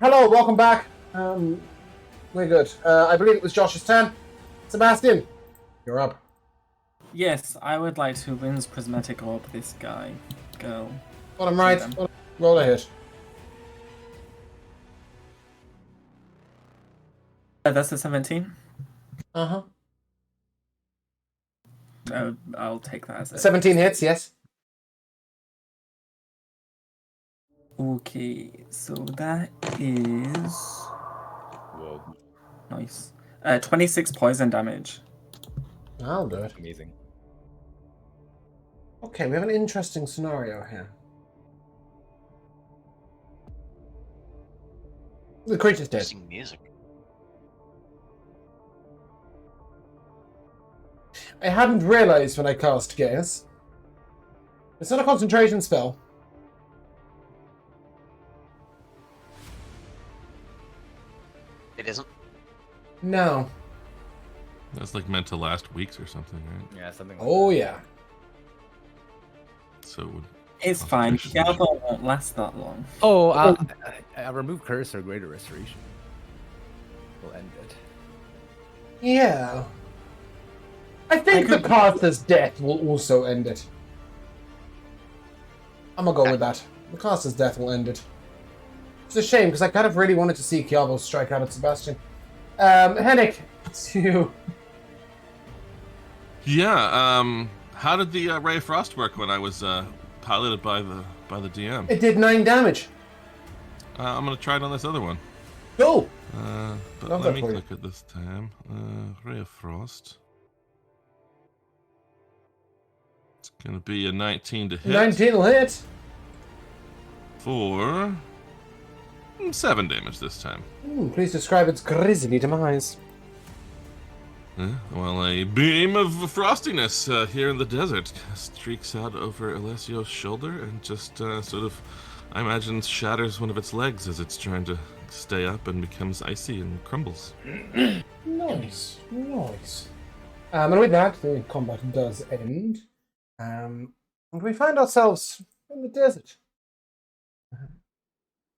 Hello, welcome back. Very good. I believe it was Josh's turn. Sebastian, you're up. Yes, I would like to Winds Prismatic Orb this guy. Girl. Bottom right. Roll a hit. That's a 17. Uh-huh. I'll take that as a 17 hits, yes. Okay, so that is... Whoa. Nice. 26 poison damage. I'll do it. Amazing. Okay, we have an interesting scenario here. The creature's dead. Sing music. I hadn't realized when I cast Gaze. It's not a concentration spell. It isn't. No. That's like meant to last weeks or something, right? Yeah, something like Oh, that. yeah. So it would... It's fine. Concentration. Galvo won't last that long. Oh, I remove curse or greater restoration. We'll end it. Yeah. I think the caster's death will also end it. I'm gonna go with that. The caster's death will end it. It's a shame, because I kind of really wanted to see Kiavo strike out at Sebastian. Hennick, it's you. Yeah, how did the Ray of Frost work when I was piloted by the DM? It did 9 damage. I'm gonna try it on this other one. Go! But Love let that me for you. click it this time. Ray of Frost. It's gonna be a 19 to hit 19 will hit. for 7 damage this time. Please describe its grisly demise. Well, a beam of frostiness here in the desert streaks out over Alessio's shoulder and just sort of, I imagine, shatters one of its legs as it's trying to stay up and becomes icy and crumbles. Nice, nice. And with that, the combat does end. And we find ourselves in the desert.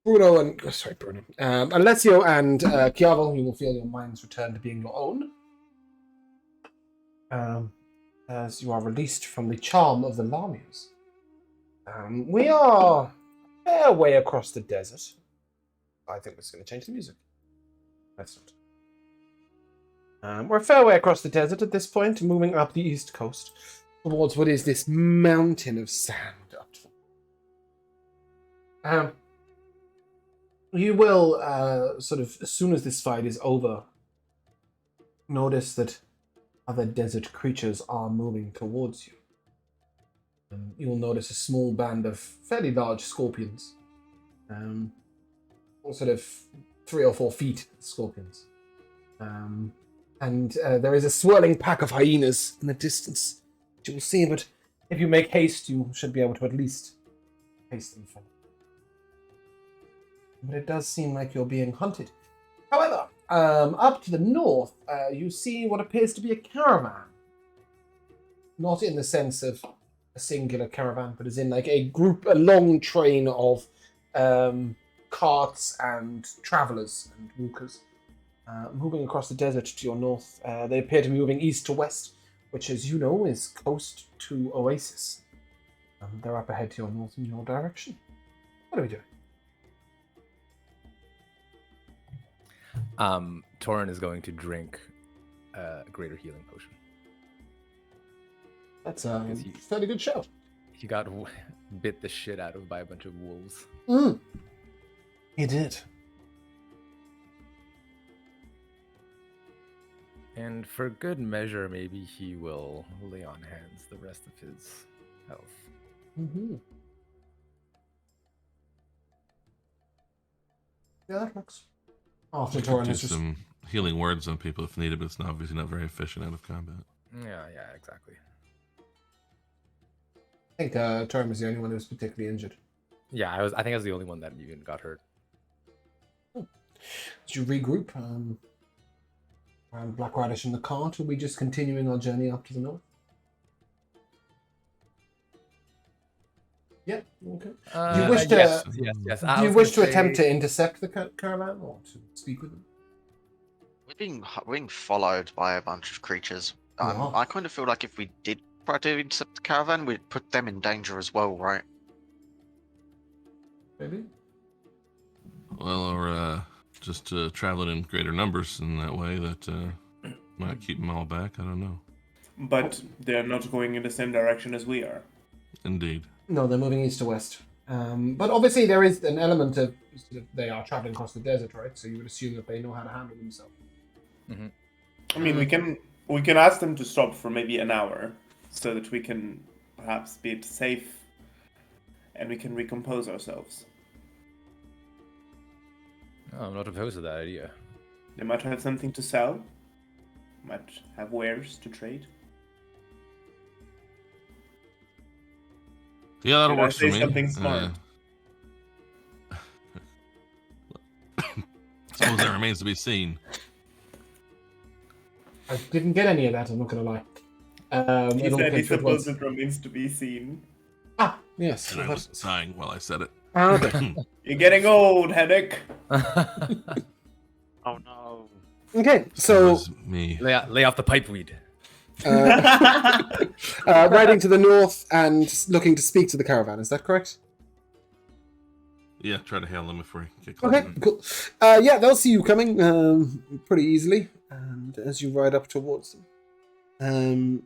Bruno and Alessio and Chiavo, you will feel your minds return to being your own. As you are released from the charm of the Lamias. We are a fair way across the desert. I think we're going to change the music. That's not. We're a fair way across the desert at this point, moving up the east coast towards what is this mountain of sand up to them. You will, sort of, as soon as this fight is over, notice that other desert creatures are moving towards you. You will notice a small band of fairly large scorpions. Sort of 3 or 4 feet scorpions. And there is a swirling pack of hyenas in the distance that you will see, but if you make haste, you should be able to at least haste them from. But it does seem like you're being hunted. However, up to the north, you see what appears to be a caravan. Not in the sense of a singular caravan, but as in like a long train of carts and travelers and walkers moving across the desert to your north. They appear to be moving east to west, which, as you know, is coast to Oasis. They're up ahead to your north in your direction. What are we doing? Torin is going to drink a greater healing potion. That's a fairly good show. He got bit the shit out of by a bunch of wolves. He did. And for good measure, maybe he will lay on hands the rest of his health. Mm-hmm. Yeah, that works. After I could Torin do has just... some healing words on people if needed, but it's obviously not very efficient out of combat. Yeah, exactly. I think Torin was the only one who was particularly injured. Yeah, I think I was the only one that even got hurt. Did you regroup around Black Radish in the cart, or are we just continuing our journey up to the north? Yeah. Okay. Uh, wish to- yes, yes. Do you wish to attempt to intercept the caravan or to speak with them? We're being followed by a bunch of creatures. Yeah. I kind of feel like if we did try to intercept the caravan, we'd put them in danger as well, right? Maybe. Well, or just traveling in greater numbers in that way that might keep them all back. I don't know. But they're not going in the same direction as we are. Indeed. No, they're moving east to west. But obviously there is an element of sort of they are traveling across the desert, right? So you would assume that they know how to handle themselves. I mean, we can ask them to stop for maybe an hour, so that we can perhaps be safe, and we can recompose ourselves. Oh, I'm not opposed to that idea. They might have something to sell. Might have wares to trade. Yeah, that Did I works for say me. something smart? Suppose that remains to be seen. I didn't get any of that, I'm not going to lie. He it all said came he through at once. supposes it remains to be seen. Ah, yes. And I was sighing while I said it. Okay. You're getting old, Henrik. Oh no. Okay, It so was me. Lay off the pipeweed. riding to the north and looking to speak to the caravan, is that correct? Yeah, try to hail them if we get close. Okay, cool. Yeah, they'll see you coming pretty easily, and as you ride up towards them,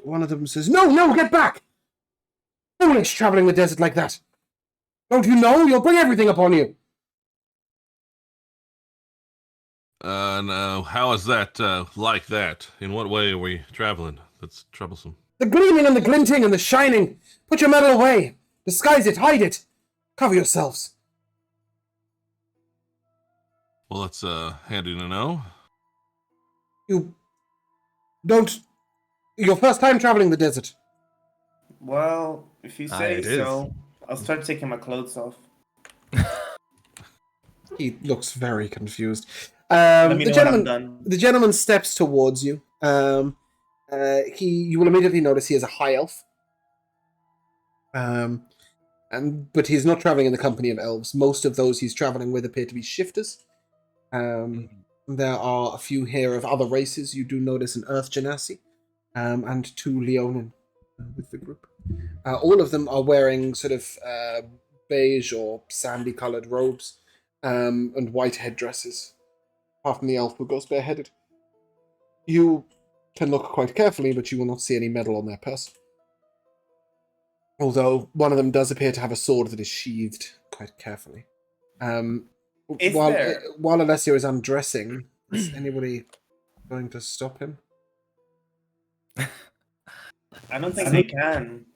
one of them says, No, get back! Foolish traveling the desert like that! Don't you know? You'll bring everything upon you! No, how is that like that? In what way are we traveling? That's troublesome. The gleaming and the glinting and the shining! Put your metal away! Disguise it, hide it! Cover yourselves! Well, that's handy to know. You don't... Your first time traveling the desert. Well, if you say it is. so, I'll start taking my clothes off. He looks very confused. Let me The know when I'm gentleman, done. the gentleman steps towards you. You will immediately notice he is a high elf. But he's not traveling in the company of elves. Most of those he's traveling with appear to be shifters. There are a few here of other races. You do notice an Earth Genasi, and 2 Leonin with the group. All of them are wearing sort of beige or sandy-coloured robes and white headdresses, apart from the elf who goes bareheaded. You can look quite carefully, but you will not see any metal on their person. Although one of them does appear to have a sword that is sheathed quite carefully. While Alessio is undressing, is anybody going to stop him? I don't think they can.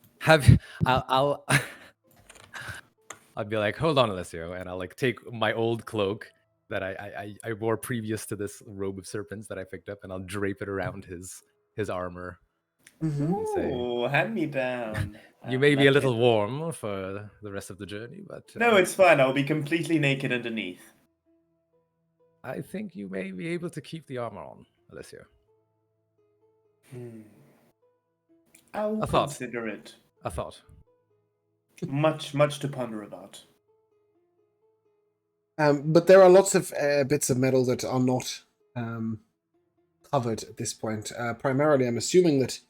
I'll be like, hold on, Alessio, and I'll like take my old cloak that I wore previous to this robe of serpents that I picked up, and I'll drape it around his armor. And say, Ooh, hand me down. you may be a Like little it. warm for the rest of the journey, but No, it's fine. I'll be completely naked underneath. I think you may be able to keep the armor on, Alessio. I'll A thought. consider it. A thought. Much to ponder about. But there are lots of bits of metal that are not covered at this point. Primarily, I'm assuming that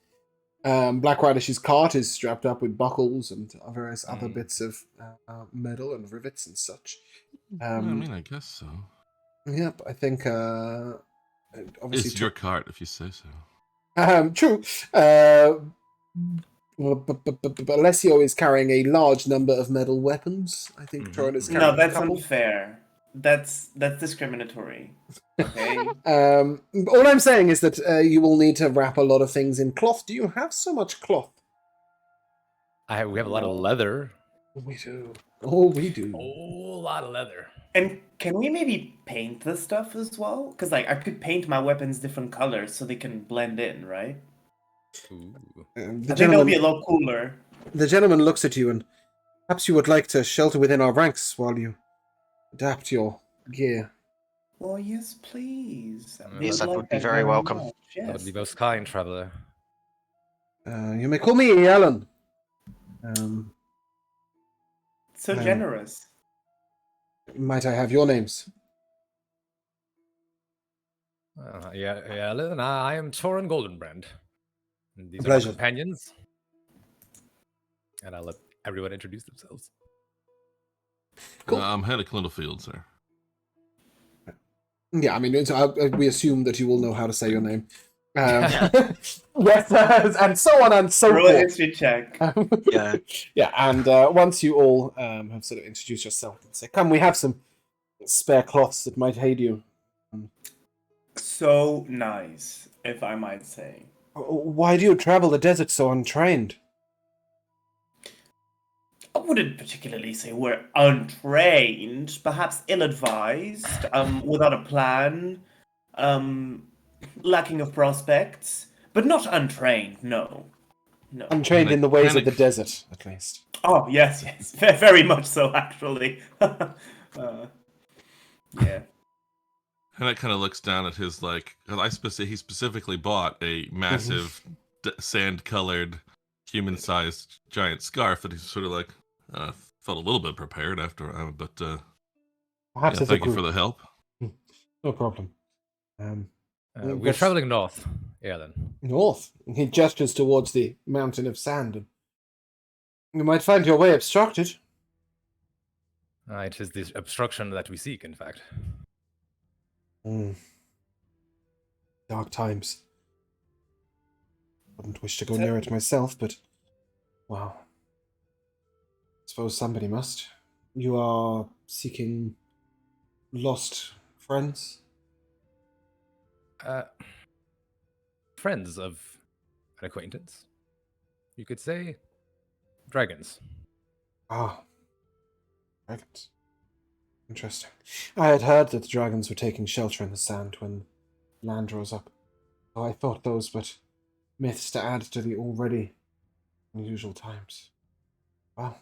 Black Radish's cart is strapped up with buckles and various other bits of metal and rivets and such. I mean, I guess so. Yep, I think obviously It's your cart, if you say so. true. But Alessio is carrying a large number of metal weapons. I think Torin is carrying No, that's a couple. unfair. That's discriminatory. Okay. All I'm saying is that you will need to wrap a lot of things in cloth. Do you have so much cloth? We have a lot of leather. We do. Oh, we do. A whole lot of leather. And can we maybe paint the stuff as well? Because like I could paint my weapons different colors so they can blend in, right? Ooh. The I think that'll be a lot cooler. The gentleman looks at you and perhaps you would like to shelter within our ranks while you adapt your gear. Well, yes, please. Yes, that would be very welcome. much, That would Yes. be most kind, traveler. You may call me Alan. So generous. Might I have your names? Yeah, and I am Torin Goldenbrand. And these are my Pleasure. companions. And I'll let everyone introduce themselves. Cool. I'm head of Clintlefield, sir. Yeah, I mean, we assume that you will know how to say your name. Yeah. Yes, and so on and so Roll a forth. history check. Yeah. Yeah, and once you all have sort of introduced yourself and say, "Come, we have some spare cloths that might aid you." So nice, if I might say. Why do you travel the desert so untrained? I wouldn't particularly say we're untrained, perhaps ill-advised, without a plan, lacking of prospects, but not untrained, no. No. Untrained in the ways of the Panic. desert, at least. Oh, yes, very much so, actually. Yeah. And it kind of looks down at his like. He specifically bought a massive sand-colored, human-sized giant scarf that he's sort of like felt a little bit prepared after. But Perhaps yeah, as a thank you for group. the help. No problem. We're But- traveling north. Yeah, then. North. He gestures towards the mountain of sand. And you might find your way obstructed. It is this obstruction that we seek, in fact. Dark times. Wouldn't wish to go near it myself, but well, suppose somebody must. You are seeking lost friends? Friends of an acquaintance. You could say dragons. Ah, dragons. Interesting. I had heard that the dragons were taking shelter in the sand when land rose up. So I thought those but myths to add to the already unusual times. Well,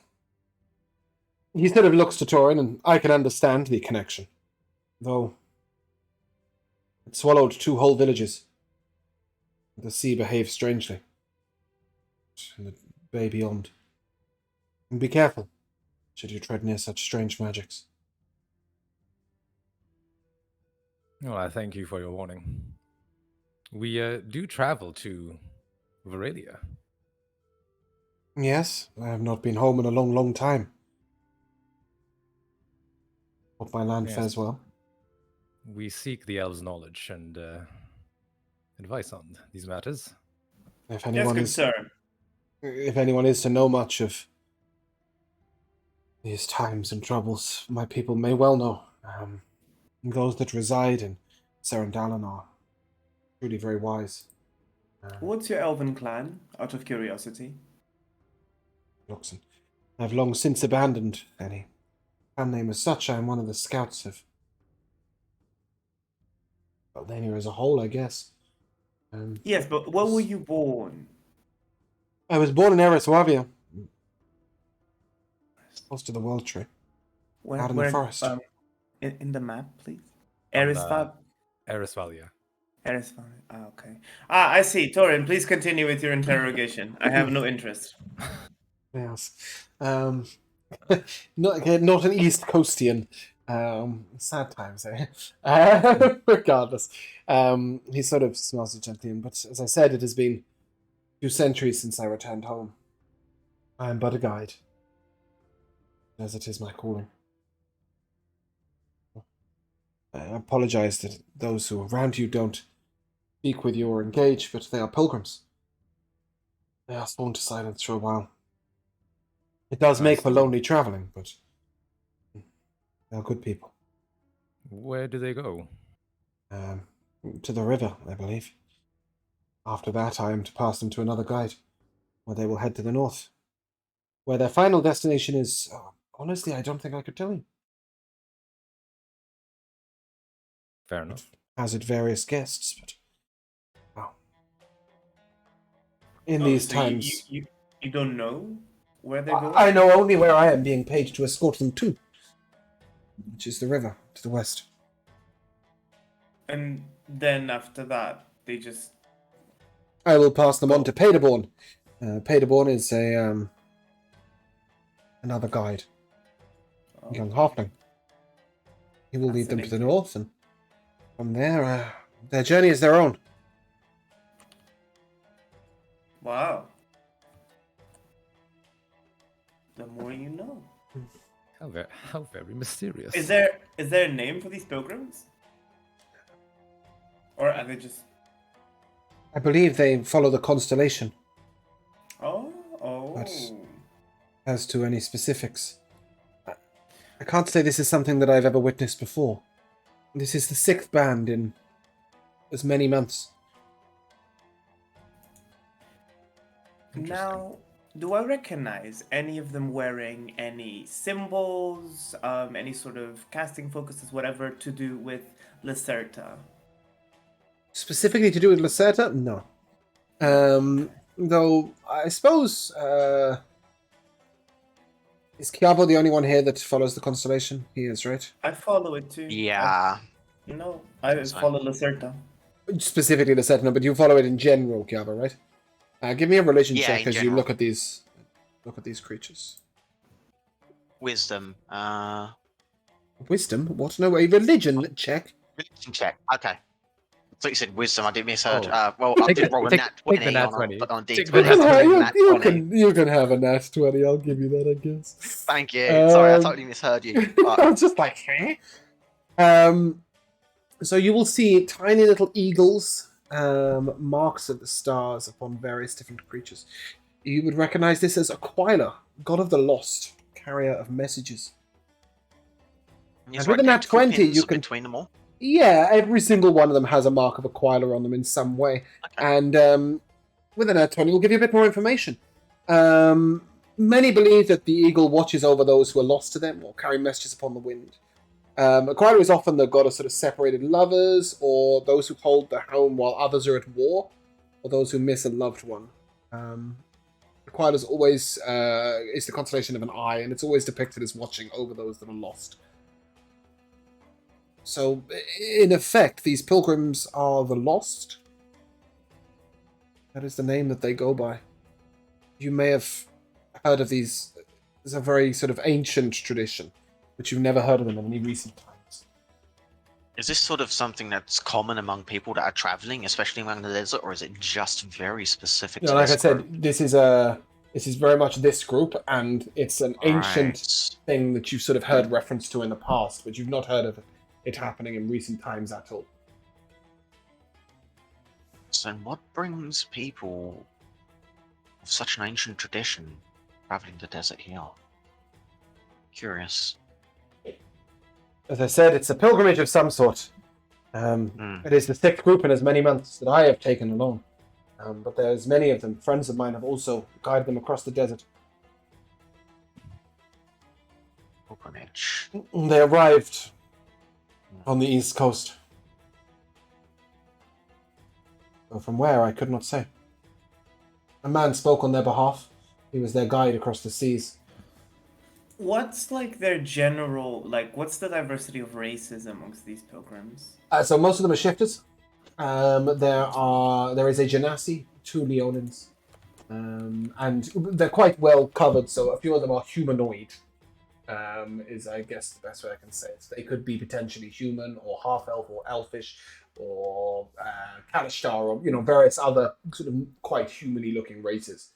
he sort of looks to Torin, and I can understand the connection. Though it swallowed 2 whole villages. The sea behaves strangely. And the bay beyond. And be careful, should you tread near such strange magics. Well, I thank you for your warning. We do travel to Varelia. Yes, I have not been home in a long, long time. Hope my land Yes. fares well. We seek the elves' knowledge and advice on these matters. If Yes, anyone good is, sir. if anyone is to know much of these times and troubles, my people may well know. Those that reside in Serendalan are truly very wise. What's your elven clan, out of curiosity? Luxon. I have long since abandoned any clan name as such. I am one of the scouts of Beldania as a whole, I guess. Yes, but where were you born? I was born in Eriswavia, close to the World Tree. Where, Out in the forest. In the map, please. On, Erisvalia. Erisvalia. Okay. I see. Torin, please continue with your interrogation. I have no interest. Yes. Not an East Coastian. Sad times, eh? Regardless. He sort of smiles gently, but as I said, it has been 2 centuries since I returned home. I am but a guide, as it is my calling. I apologize that those who are around you don't speak with you or engage, but they are pilgrims. They are sworn to silence for a while. It does I make for see. lonely traveling, but they are good people. Where do they go? To the river, I believe. After that, I am to pass them to another guide, where they will head to the north. Where their final destination is, honestly, I don't think I could tell you. Fair enough. Hazard various guests, but wow. In these So times, You don't know where they're going? I know only where I am being paid to escort them to, which is the river to the west. And then after that, they just... I will pass them on to Paderborn. Paderborn is a another guide. young halfling. He will lead them to the north, and from there, their journey is their own. Wow. The more you know. How very mysterious. Is there a name for these pilgrims? Or are they just... I believe they follow the constellation. Oh. But as to any specifics, I can't say this is something that I've ever witnessed before. This is the 6th band in as many months. Now, do I recognize any of them wearing any symbols, any sort of casting focuses, whatever, to do with Lacerta? Specifically to do with Lacerta? No. Though, I suppose, is Chiavo the only one here that follows the constellation? He is, right? I follow it too. Yeah. I follow Lacerta. Specifically Lacerta, no, but you follow it in general, Chiavo, right? Give me a religion Yeah, check in as you general. look at these creatures. Wisdom. Wisdom? What? No, a religion check? Religion check. Okay. I thought you said wisdom. I didn't misheard. Oh. Well, I did roll a take- nat take 20 the nat on 20. on Take D20. the nat 20. You can have a nat 20. I'll give you that, I guess. Thank you. Sorry, I Um, totally misheard you. I But was just like, so you will see tiny little eagles, marks of the stars upon various different creatures. You would recognize this as Aquila, god of the lost, carrier of messages. He's with a nat 20, pins you can- between them all. Yeah, every single one of them has a mark of Aquila on them in some way. Okay. And with an nat 20, we'll give you a bit more information. Many believe that the eagle watches over those who are lost to them or carry messages upon the wind. Aquila is often the god of sort of separated lovers, or those who hold their home while others are at war, or those who miss a loved one. Aquila is always is the constellation of an eye, and it's always depicted as watching over those that are lost. So, in effect, these pilgrims are the lost. That is the name that they go by. You may have heard of these. It's a very sort of ancient tradition, but you've never heard of them in any recent times. Is this sort of something that's common among people that are traveling, especially among the desert, or is it just very specific to Like I this said, group? this is very much this group, and it's an ancient Right. thing that you've sort of heard reference to in the past, but you've not heard of it happening in recent times at all. So what brings people of such an ancient tradition traveling the desert here? Curious. As I said, it's a pilgrimage of some sort. It is the 6th group in as many months that I have taken alone. But there's many of them. Friends of mine have also guided them across the desert. Pilgrimage. They arrived on the east coast. Though from where, I could not say. A man spoke on their behalf. He was their guide across the seas. What's like their general, what's the diversity of races amongst these pilgrims? So most of them are shifters. There is a Genasi, 2 Leonins, and they're quite well covered. So a few of them are humanoid. Is I guess the best way I can say it. They could be potentially human or half elf or elfish or Kalishtar or various other sort of quite human-y looking races.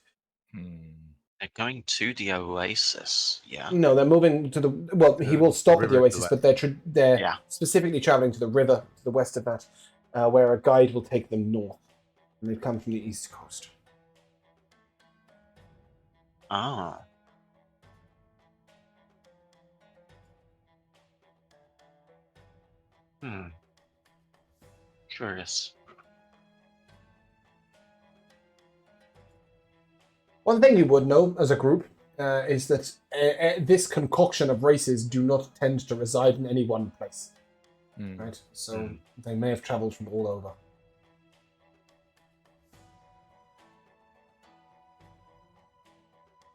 They're going to the oasis, yeah. No, they're moving to the. Well, he will stop at the river to oasis, the but they're Yeah. specifically traveling to the river to the west of that, where a guide will take them north, and they come from the east coast. Ah. Curious. One thing you would know as a group is that this concoction of races do not tend to reside in any one place, right? So they may have traveled from all over.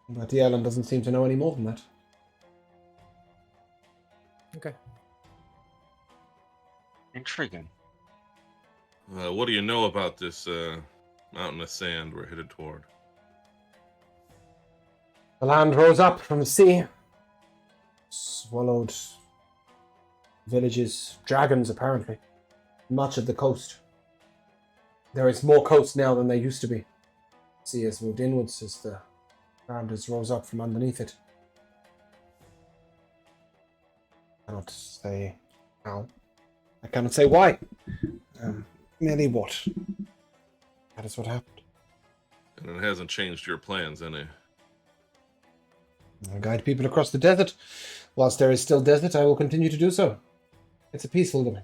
But the island doesn't seem to know any more than that. Okay. Intriguing. What do you know about this mountain of sand we're headed toward? The land rose up from the sea swallowed villages, dragons apparently, much of the coast. There is more coast now than there used to be. The sea has moved inwards as the ground has rose up from underneath it. I cannot say how. I cannot say why. Merely what. That is what happened. And it hasn't changed your plans any. I guide people across the desert. Whilst there is still desert, I will continue to do so. It's a peaceful domain.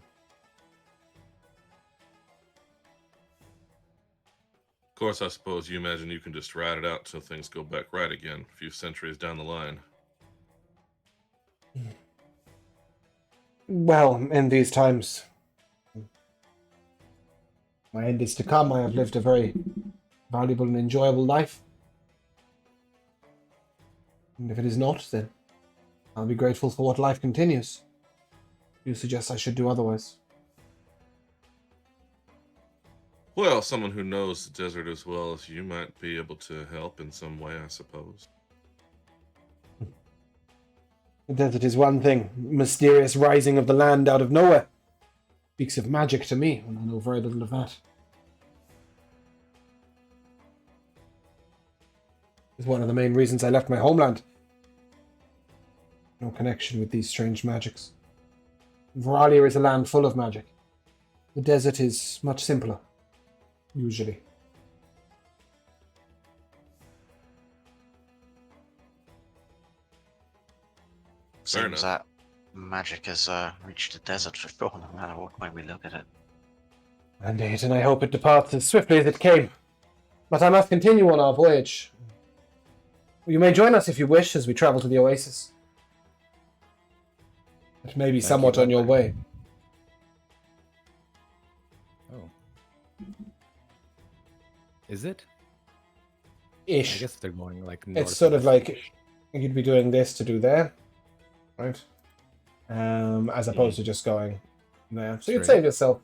Of course, I suppose you imagine you can just ride it out till things go back right again, a few centuries down the line. Well, in these times, my end is to come. I have lived a very valuable and enjoyable life. And if it is not, then I'll be grateful for what life continues. You suggest I should do otherwise. Well, someone who knows the desert as well as you might be able to help in some way, I suppose. The desert is one thing. Mysterious rising of the land out of nowhere. Speaks of magic to me, and I know very little of that. It's one of the main reasons I left my homeland. No connection with these strange magics. Veralia is a land full of magic. The desert is much simpler, usually. Fair Seems enough. that magic has reached the desert for sure, no matter what way we look at it. Indeed, and I hope it departs as swiftly as it came. But I must continue on our voyage. You may join us if you wish as we travel to the oasis. It may be somewhat on your way. Oh. Is it? Ish. I guess they're going like north. It's sort of like you'd be doing this to do there, right? As opposed to just going there. So you'd Straight. save yourself.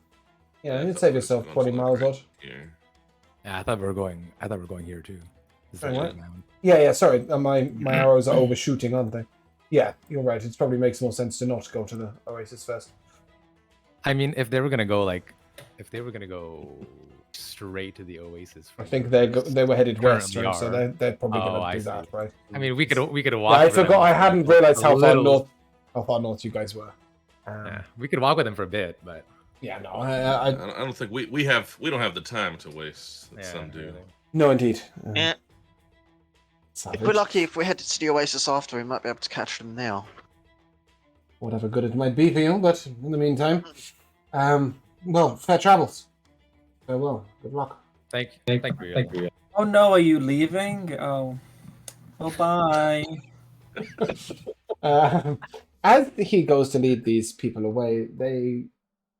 Yeah, you'd save yourself 20 miles out. Here. Yeah, I thought we were going here too. Is Sorry, that what? now? Yeah, sorry. My arrows are overshooting, aren't they? Yeah, you're right. It probably makes more sense to not go to the oasis first. I mean, if they were gonna go straight to the oasis. I from think where they were headed west, currently right? So are. they're probably Oh, going I to do see. that, right? I mean, we could walk. Yeah, I with them forgot. I for hadn't a realized how little- far north you guys were. Yeah, we could walk with them for a bit, but Yeah, no, I don't think we don't have the time to waste that yeah, some do. really. no, indeed. Yeah. Savage. If we're lucky, if we head to the oasis after, we might be able to catch them now. Whatever good it might be for you, but in the meantime, well, fair travels. Farewell. Good luck. Thank you. Oh no, are you leaving? Oh. Oh, bye. As he goes to lead these people away, they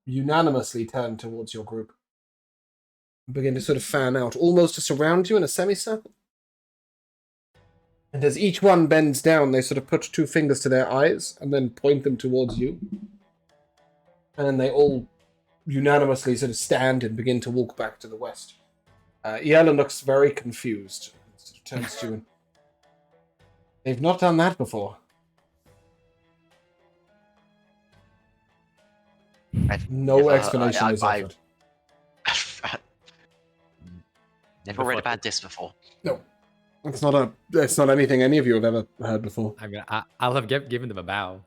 unanimously turn towards your group. Begin to sort of fan out, almost to surround you in a semicircle. And as each one bends down, they sort of put two fingers to their eyes and then point them towards you. And then they all unanimously sort of stand and begin to walk back to the west. Iela looks very confused. Sort of turns to you and... They've not done that before. No explanation is offered. Never read about this before. No. It's not anything any of you have ever heard before. I mean, I'll have given them a bow.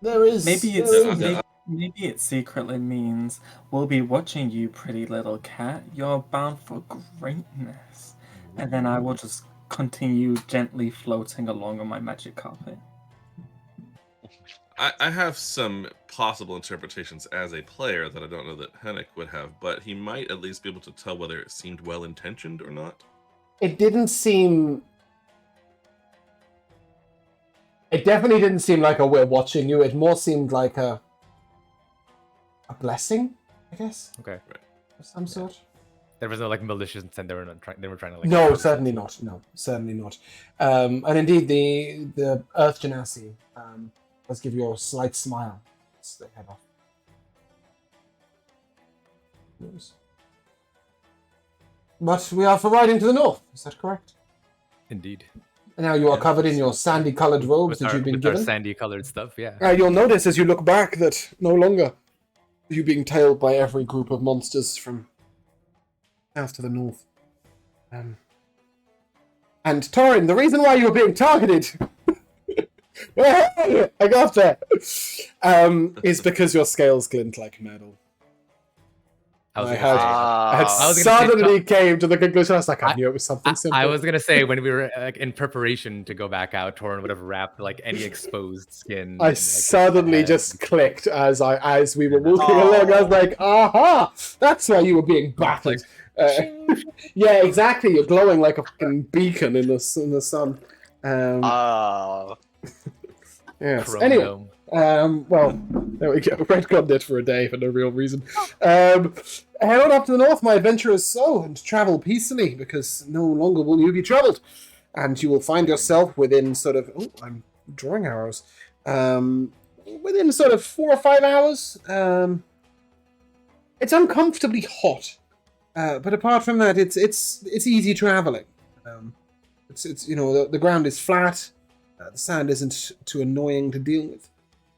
There is... Maybe Yeah. maybe it secretly means we'll be watching you, pretty little cat. You're bound for greatness. And then I will just continue gently floating along on my magic carpet. I have some possible interpretations as a player that I don't know that Henrik would have, but he might at least be able to tell whether it seemed well intentioned or not. It didn't seem... It definitely didn't seem like a we're watching you. It more seemed like a blessing, I guess, Okay. of some sort. There was no like malicious intent. They were trying to like. No, certainly not. No, certainly not. And indeed, the Earth Genasi does give you a slight smile as they head off. Yes. But we are for riding to the north. Is that correct? Indeed. Now you are Yes, covered in your so- sandy-colored robes with that our, you've been with our given. sandy-colored stuff. Yeah. You'll notice as you look back that no longer are you being tailed by every group of monsters from south to the north. And Torin, the reason why you were being targeted, I got there, is because your scales glint like metal. I was I gonna had, say. I had I was gonna say, suddenly came to the conclusion. I was like, I knew it was something simple. I was gonna say when we were like, in preparation to go back out, Torrin would have wrapped like any exposed skin. I in, like, his suddenly head. just clicked as we were Yeah. walking along. I was like, aha! That's why you were being battered. Yeah, exactly. You're glowing like a fucking beacon in the sun. Yes. Chrome Anyway, dome. well, there we go. Retconned it for a day for no real reason. Head on up to the north, my adventurers, and travel peacefully, because no longer will you be troubled. And you will find yourself within sort of... Oh, I'm drawing arrows. Within sort of 4 or 5 hours. It's uncomfortably hot. But apart from that, it's easy traveling. It's the ground is flat. The sand isn't too annoying to deal with.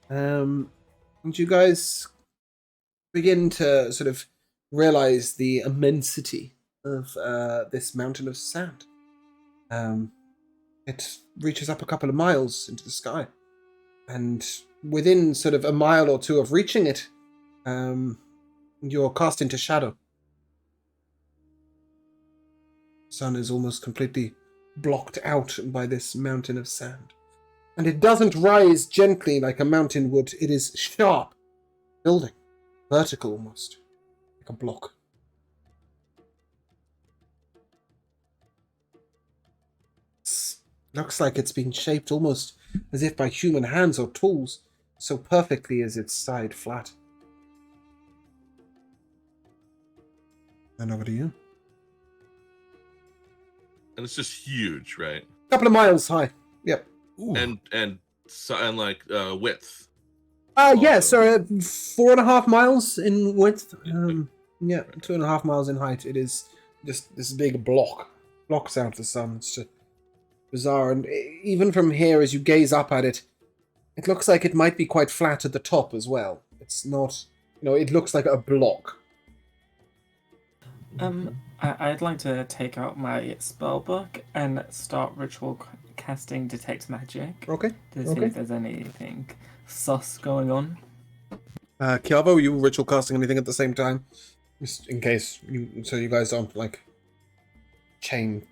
And you guys begin to sort of realize the immensity of this mountain of sand. It reaches up a couple of miles into the sky. And within sort of a mile or two of reaching it, you're cast into shadow. Sun is almost completely blocked out by this mountain of sand. And it doesn't rise gently like a mountain would. It is sharp, building, vertical almost, like a block. It looks like it's been shaped almost as if by human hands or tools, so perfectly is its side flat. And over to you. And it's just huge, right? A couple of miles high. Yep. Ooh. And like width. Yeah, Also. so 4.5 miles in width. Yeah, 2.5 miles in height. It is just this big blocks out the sun. It's just bizarre. And even from here, as you gaze up at it, it looks like it might be quite flat at the top as well. It's not, it looks like a block. I'd like to take out my spell book and start ritual casting detect magic Okay. to see if there's anything sus going on. Kiavo, are you ritual casting anything at the same time? Just in case, so you guys don't, chain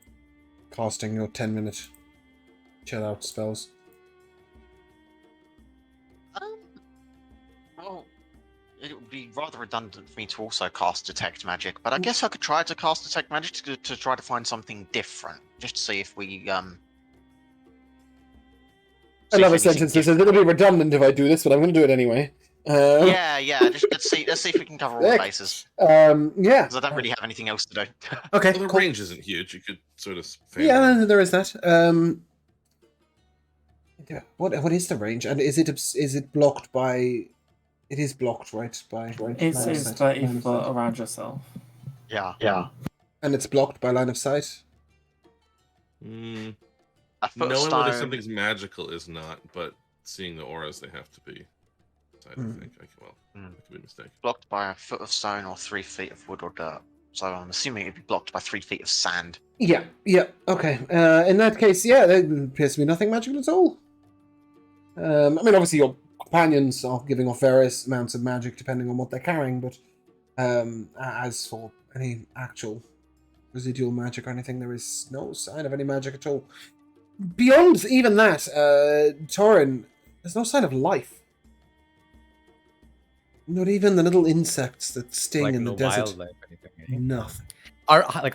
casting your 10-minute chill out spells. Well, it would be rather redundant for me to also cast detect magic, but I guess I could try to cast detect magic to try to find something different, just to see if we Another sentence that says it'll be redundant if I do this, but I'm going to do it anyway. Yeah. Just let's see if we can cover all the bases. Yeah. Because I don't really have anything else to do. Okay. Well, the Cool. range isn't huge. You could sort of. Yeah, there is that. What is the range? And is it blocked by? It is blocked, right? By It's line of sight. 30 Line of foot sight. around yourself. Yeah. And it's blocked by line of sight. A foot of Knowing whether stone. something's magical is not, but seeing the auras, they have to be. I think. I could be mistaken. Blocked by a foot of stone or 3 feet of wood or dirt. So I'm assuming it'd be blocked by 3 feet of sand. Yeah. Okay. In that case, yeah, there appears to be nothing magical at all. Obviously your companions are giving off various amounts of magic depending on what they're carrying, but as for any actual residual magic or anything, there is no sign of any magic at all. Beyond even that, Torin, there's no sign of life. Not even the little insects that sting Like in the no desert. wildlife, anything. eh? Nothing.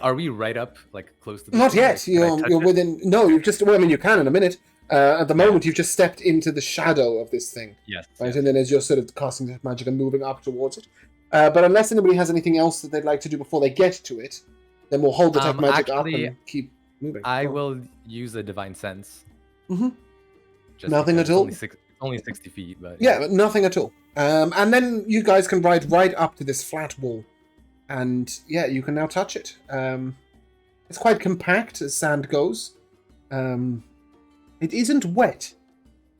Are we right up close to? The Not sun? yet. Like, can I touch You're it? within. No, you've just. Well, you can in a minute. At the moment, you've just stepped into the shadow of this thing, Yes. right? yes. And then as you're sort of casting that magic and moving up towards it. But unless anybody has anything else that they'd like to do before they get to it, then we'll hold detect magic actually, up and keep moving. I Go on. will use a divine sense. Mhm. Just Nothing because at all? It's only 60 feet, but Yeah, but nothing at all. And then you guys can ride right up to this flat wall, and yeah, you can now touch it. It's quite compact as sand goes. It isn't wet,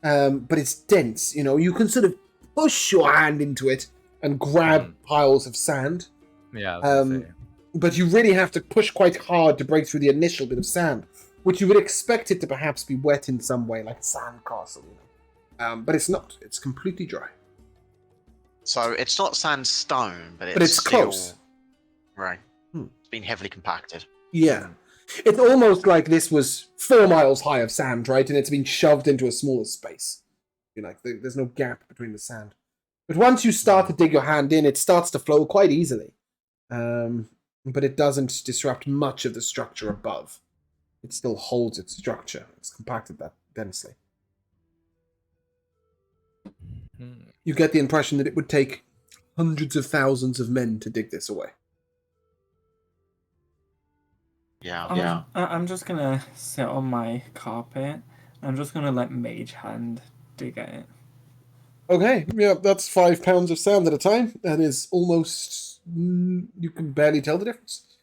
but it's dense. You know, you can sort of push your hand into it and grab piles of sand. Yeah, I was gonna say. But you really have to push quite hard to break through the initial bit of sand, which you would expect it to perhaps be wet in some way, like a sandcastle, you know. But it's not. It's completely dry. So it's not sandstone, but But it's still... close. Right. It's been heavily compacted. Yeah. It's almost like this was 4 miles high of sand, right? And it's been shoved into a smaller space. You know, like there's no gap between the sand. But once you start to dig your hand in, it starts to flow quite easily. But it doesn't disrupt much of the structure above. It still holds its structure. It's compacted that densely. You get the impression that it would take hundreds of thousands of men to dig this away. Yeah. I'm just gonna sit on my carpet. I'm just gonna let Mage Hand dig at it. Okay, yeah, that's 5 pounds of sand at a time. That is almost... you can barely tell the difference.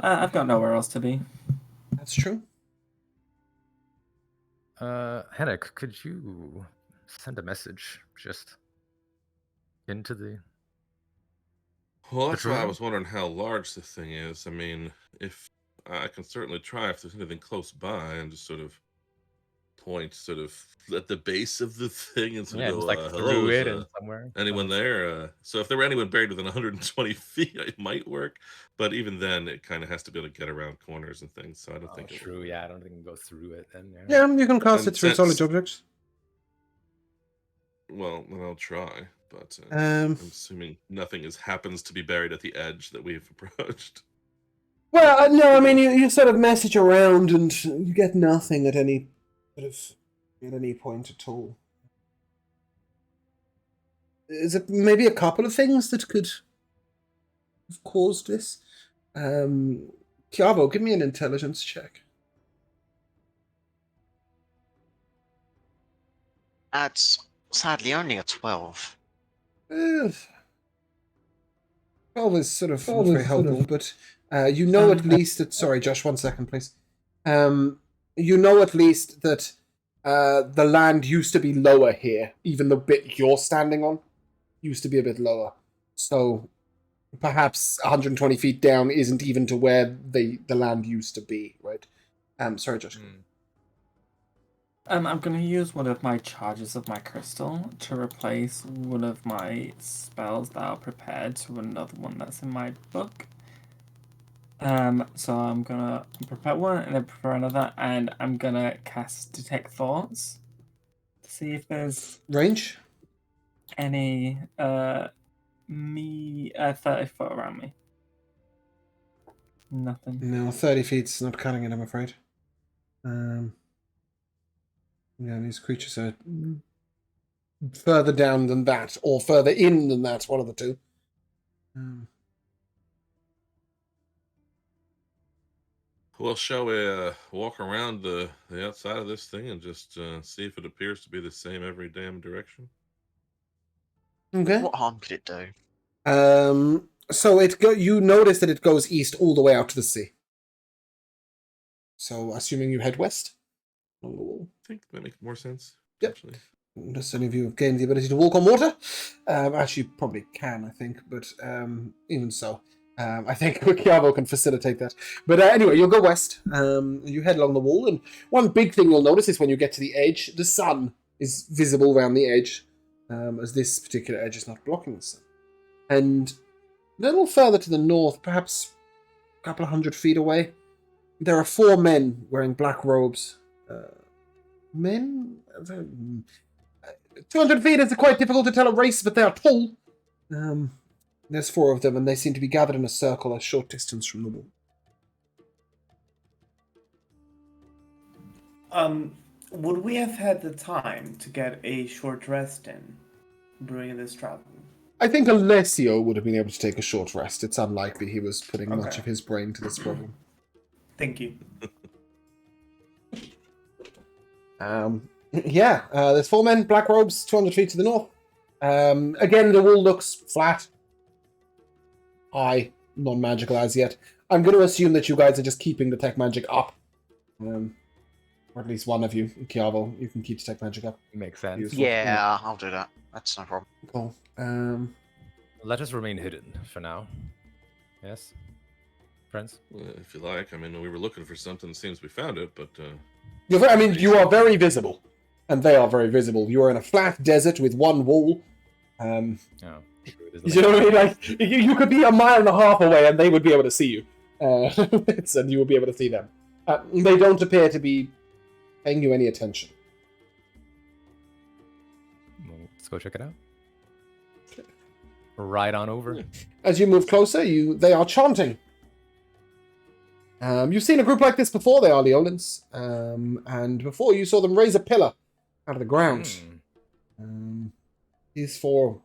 I've got nowhere else to be. That's true. Henrik, could you send a message just into the... Well, that's why I Patrol? was wondering how large the thing is. I mean, if I can certainly try if there's anything close by and just sort of point sort of at the base of the thing and sort Yeah, of just go, like hello, through is, it and somewhere. anyone there? So if there were anyone buried within 120 feet, it might work. But even then, it kind of has to be able to get around corners and things. So I don't Oh, think it true. would. Yeah, I don't think we can go through it then. Yeah, you can cast And it through since- solid objects. Well, then I'll try. But Um, I'm assuming nothing happens to be buried at the edge that we've approached. Well, no, I mean, you sort of message around and you get nothing at any point at all. Is it maybe a couple of things that could have caused this? Chiavo, give me an intelligence check. That's sadly only a 12. 12 is sort of not very helpful, but you know at least that... Sorry, Josh, 1 second, please. You know at least that the land used to be lower here. Even the bit you're standing on used to be a bit lower. So perhaps 120 feet down isn't even to where the land used to be, right? Sorry, Josh. I'm going to use one of my charges of my crystal to replace one of my spells that are prepared to another one that's in my book. So I'm going to prepare one and then prepare another, and I'm going to cast Detect Thoughts to see if there's Range? any 30 foot around me. Nothing. No, 30 feet's not cutting it, I'm afraid. Yeah, these creatures are further down than that, or further in than that, one of the two. Well, shall we walk around the outside of this thing and just see if it appears to be the same every damn direction? Okay. What harm could it do? So you notice that it goes east all the way out to the sea. So, assuming you head west along the wall. I think that makes more sense. Yep. Actually. Unless any of you have gained the ability to walk on water. Actually, you probably can, I think, but even so. I think Chiavo can facilitate that. But anyway, you'll go west. You head along the wall, and one big thing you'll notice is when you get to the edge, the sun is visible around the edge, as this particular edge is not blocking the sun. And a little further to the north, perhaps a couple of 100 feet away, there are 4 men wearing black robes. Men? 200 feet is quite difficult to tell a race, but they are tall. There's 4 of them, and they seem to be gathered in a circle a short distance from the wall. Would we have had the time to get a short rest in during this travel? I think Alessio would have been able to take a short rest. It's unlikely he was putting much Okay. of his brain to this problem. Thank you. Yeah, there's 4 men, black robes, 200 feet to the north. Again, the wall looks flat. High, non-magical as yet. I'm going to assume that you guys are just keeping the tech magic up. Or at least one of you, Kiavo, you can keep detect magic up. Makes sense. Useful. Yeah, I'll do that. That's no problem. Cool. Let us remain hidden for now. Yes, friends. If you like. I mean, we were looking for something. It seems we found it, but you are very visible, and they are very visible. You are in a flat desert with one wall. Oh, You know what I mean? Like you could be a mile and a half away, and they would be able to see you, and you would be able to see them. They don't appear to be paying you any attention. Well, let's go check it out. Right on over. As you move closer, they are chanting. You've seen a group like this before. They are Leolans, and before you saw them raise a pillar out of the ground. These four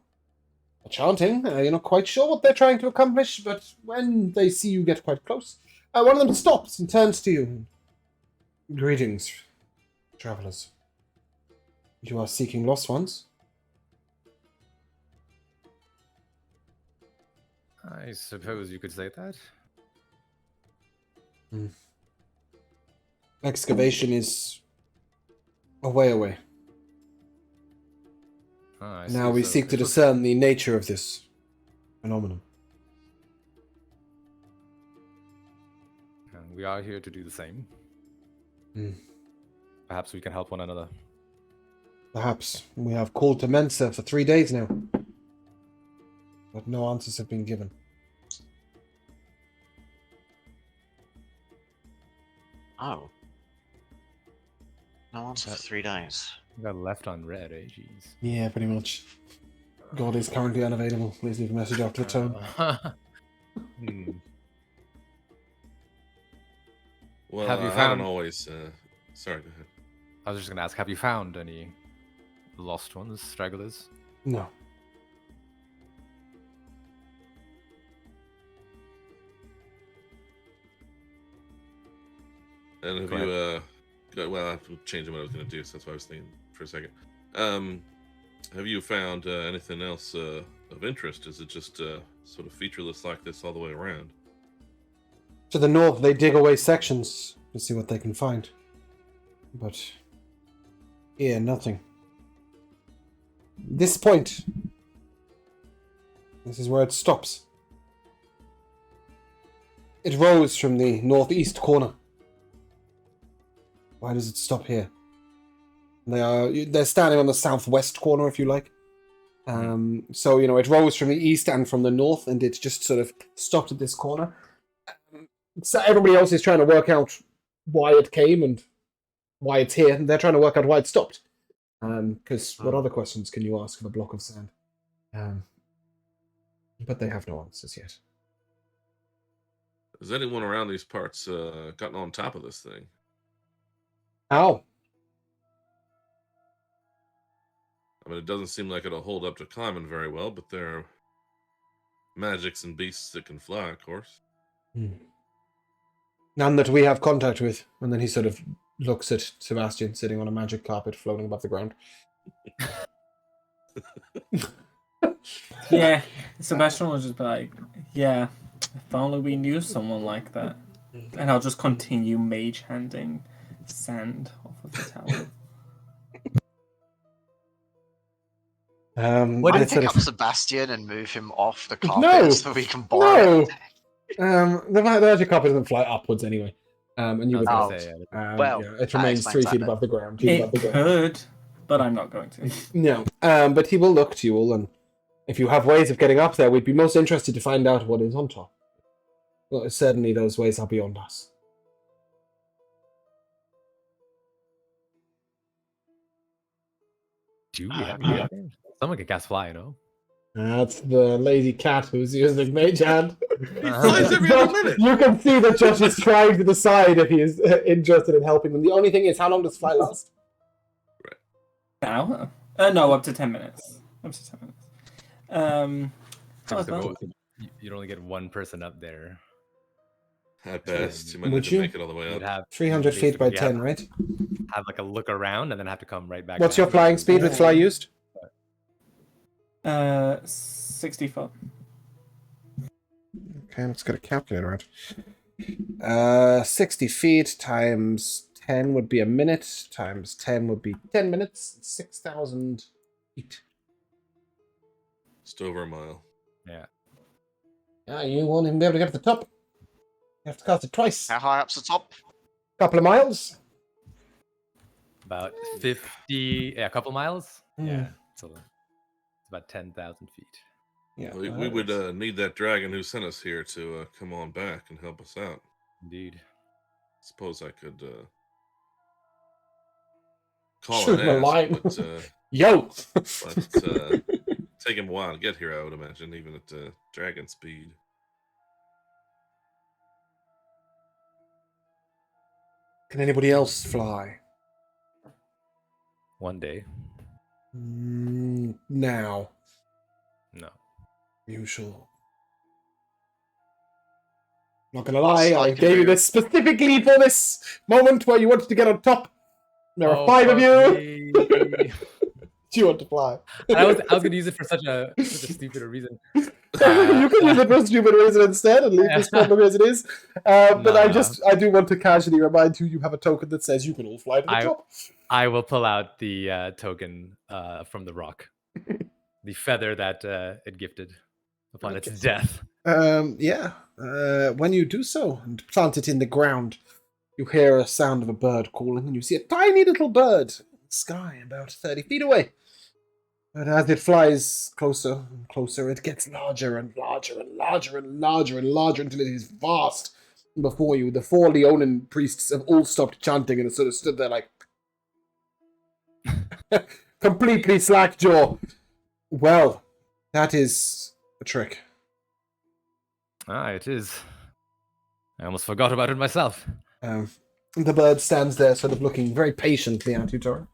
are chanting. You're not quite sure what they're trying to accomplish, but when they see you get quite close, one of them stops and turns to you. Greetings, travelers. You are seeking lost ones? I suppose you could say that. Excavation is a way away. I Now see. we So seek to it was- discern the nature of this phenomenon. And we are here to do the same. Hmm. Perhaps we can help one another. Perhaps. We have called to Mensa for 3 days now, but no answers have been given. Oh. No answer for 3 days. We got left on red, eh? Jeez. Yeah, pretty much. God is currently unavailable. Please leave a message after the tone. well, Have you I found- don't always. Sorry, go ahead. I was just gonna ask, have you found any lost ones, stragglers? No. And have Go you well, I'm changing what I was going to do, so that's what I was thinking for a second. Have you found anything else of interest? Is it just sort of featureless like this all the way around? To the north, they dig away sections to see what they can find. But here, nothing. This point. This is where it stops. It rose from the northeast corner. Why does it stop here? They're standing on the southwest corner, if you like. So, it rose from the east and from the north, and it just sort of stopped at this corner. So everybody else is trying to work out why it came and why it's here, and they're trying to work out why it stopped. Because what other questions can you ask of a block of sand? But they have no answers yet. Has anyone around these parts gotten on top of this thing? Ow! I mean, it doesn't seem like it'll hold up to climbing very well, but there are magics and beasts that can fly, of course. None that we have contact with. And then he sort of looks at Sebastian sitting on a magic carpet floating above the ground. Yeah, Sebastian will just be like, yeah, if only we knew someone like that. And I'll just continue mage handing sand off of the tower. What I is pick sort up of- Sebastian and move him off the carpet No! so we can borrow it. The magic carpet doesn't fly upwards anyway. And you I was would gonna Oh. say, Well, it that remains explains 3 that feet then. above the ground. Feet It above the ground. could, but I'm not going to. No, but he will look to you all, and if you have ways of getting up there, we'd be most interested to find out what is on top. Well, certainly those ways are beyond us. do we have any idea? Someone could cast fly, That's the lazy cat who's using Mage Hand. flies every other minute. You can see that Josh is trying to decide if he is interested in helping them. The only thing is, how long does fly last? An hour? No, up to 10 minutes. Up to 10 minutes. You'd only get one person up there. At best, you might Would have to you? make it all the way You'd up. have 300 feet by basically 10, right? have like a look around and then have to come right back. What's down. your flying speed with fly used? 60 foot. Okay, let's get a calculator out. 60 feet times 10 would be a minute, times 10 would be 10 minutes, 6,000 feet. Just over a mile. Yeah. Yeah, you won't even be able to get to the top. You have to cast it twice. How high up's the top? Couple of miles. About 50, yeah, a couple miles. Mm. Yeah, so it's about 10,000 feet. Yeah, We would need that dragon who sent us here to come on back and help us out. Indeed. Suppose I could call Shoot and him a ask, line. but Yo! take him a while to get here, I would imagine, even at dragon speed. Can anybody else fly? One day. Now. No. You sure? Not gonna lie, I I can gave you do- this specifically for this moment where you wanted to get on top. There are 5 of you. you. Do you want to fly? I was gonna use it for such a stupider reason. You can use it for a stupid reason instead and leave this problem as it is. But Nah. I do want to casually remind you have a token that says you can all fly to the top. I will pull out the token from the rock, the feather that it gifted upon its death. When you do so and plant it in the ground, you hear a sound of a bird calling, and you see a tiny little bird in the sky about 30 feet away. But as it flies closer and closer, it gets larger and larger and larger and larger and larger until it is vast. And before you, the 4 Leonin priests have all stopped chanting and sort of stood there like completely slack jaw. Well, that is a trick. Ah, it is. I almost forgot about it myself. The bird stands there, sort of looking very patiently at you, Tora.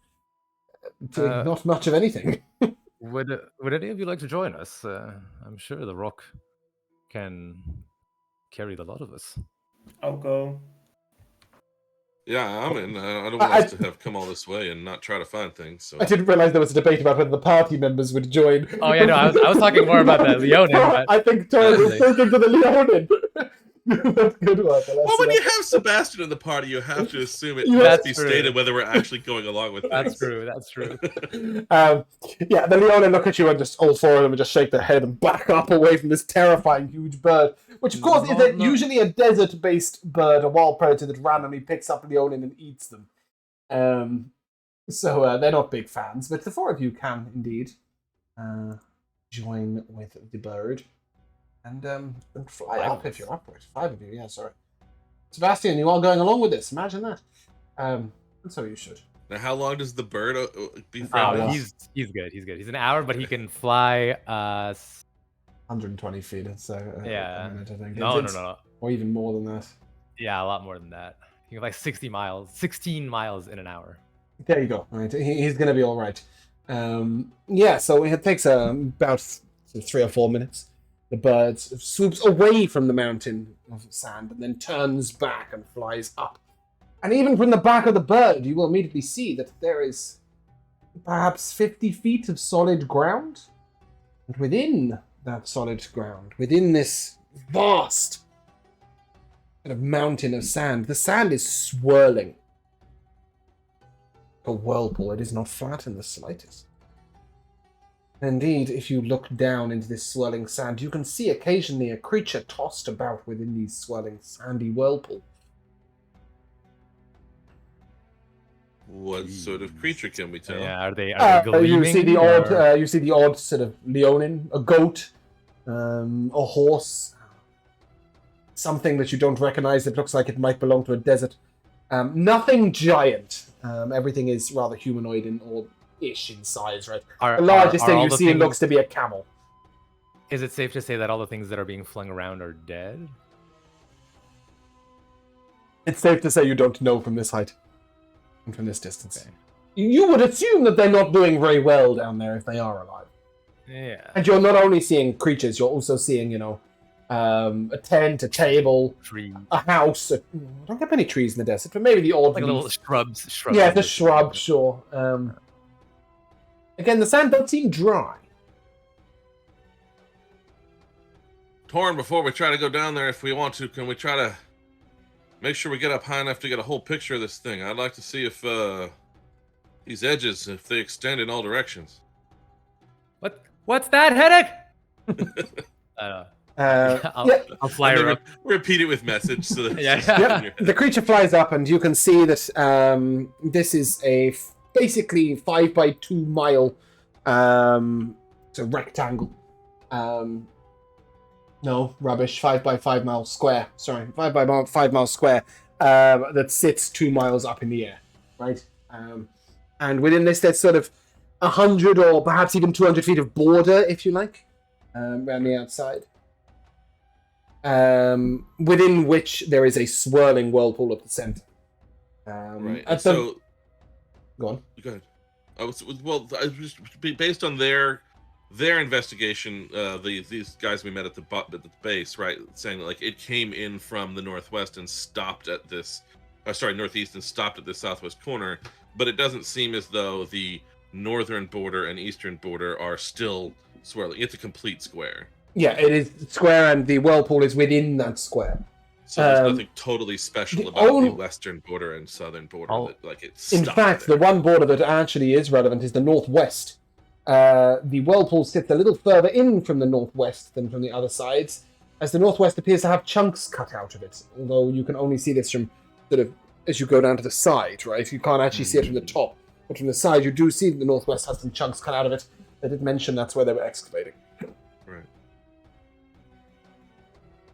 Doing not much of anything. Would any of you like to join us? I'm sure the rock can carry the lot of us. I'll go. Yeah, I'm in. I don't want us to have come all this way and not try to find things. So I didn't realize there was a debate about whether the party members would join. Oh yeah, no, I was talking more about the Leonin. But I think Tora was talking to the Leonin. That's a good one. well, when you have Sebastian in the party, you have to assume it Yeah, must that's be true. stated whether we're actually going along with things. that's true. That's true. Yeah, the Leonin look at you and just all 4 of them just shake their head and back up away from this terrifying huge bird, which of course is usually a desert-based bird, a wild predator that randomly picks up Leonin and eats them. So they're not big fans, but the 4 of you can indeed join with the bird and fly up if you're up for it. 5 of you, yeah, sorry. Sebastian, you are going along with this. Imagine that. And so you should. Now, how long does the bird be Oh, friendly? he's good. He's good. He's an hour, but he can fly. 120 feet. So Yeah. a minute, I think. No. Or even more than that. Yeah, a lot more than that. He can fly 16 miles in an hour. There you go. Right, he's going to be all right. Yeah, so it takes about 3 or 4 minutes. The bird swoops away from the mountain of sand and then turns back and flies up. And even from the back of the bird, you will immediately see that there is perhaps 50 feet of solid ground. And within that solid ground, within this vast kind of mountain of sand, the sand is swirling. A whirlpool, it is not flat in the slightest. Indeed, if you look down into this swirling sand, you can see occasionally a creature tossed about within these swirling sandy whirlpool. What sort of creature can we tell? Yeah, are they gleaming? You see the odd, sort of Leonin, a goat, a horse, something that you don't recognize that looks like it might belong to a desert. Nothing giant. Everything is rather humanoid or ish in size, right? The largest thing you see looks to be a camel. Is it safe to say that all the things that are being flung around are dead? It's safe to say you don't know from this height and from this distance. Okay. You would assume that they're not doing very well down there if they are alive. Yeah. And you're not only seeing creatures, you're also seeing, a tent, a table, Tree. a house. Don't get many trees in the desert, but maybe the odd Like little leaf. shrubs. Yeah, the shrub, sure. Again, the sand does seem dry. Torn, before we try to go down there, if we want to, can we try to make sure we get up high enough to get a whole picture of this thing. I'd like to see if these edges, if they extend in all directions. What's that, Headache? I'll fly And then her up. repeat it with message. So that Yeah. it's just in your Yep. head. The creature flies up, and you can see that this is a basically 5 by 2 mile. It's a rectangle. No, rubbish. 5 by 5 mile square. Sorry, 5 by 5 mile square. That sits 2 miles up in the air, right? And within this, there's sort of 100 or perhaps even 200 feet of border, if you like, around the outside. Within which there is a swirling whirlpool at the center. Right. At So Go on. go ahead. I was based on their investigation. These guys we met at the base, right, saying that, like, it came in from the northwest and stopped at this. Northeast and stopped at the southwest corner. But it doesn't seem as though the northern border and eastern border are still swirling. It's a complete square. Yeah, it is square, and the whirlpool is within that square. So there's Um, nothing totally special the about only- the western border and southern border. Oh. That, like, it's In fact, the one border that actually is relevant is the northwest. The whirlpool sits a little further in from the northwest than from the other sides, as the northwest appears to have chunks cut out of it. Although you can only see this from sort of as you go down to the side, right? You can't actually see it from the top, but from the side you do see that the northwest has some chunks cut out of it. They did mention that's where they were excavating. Right.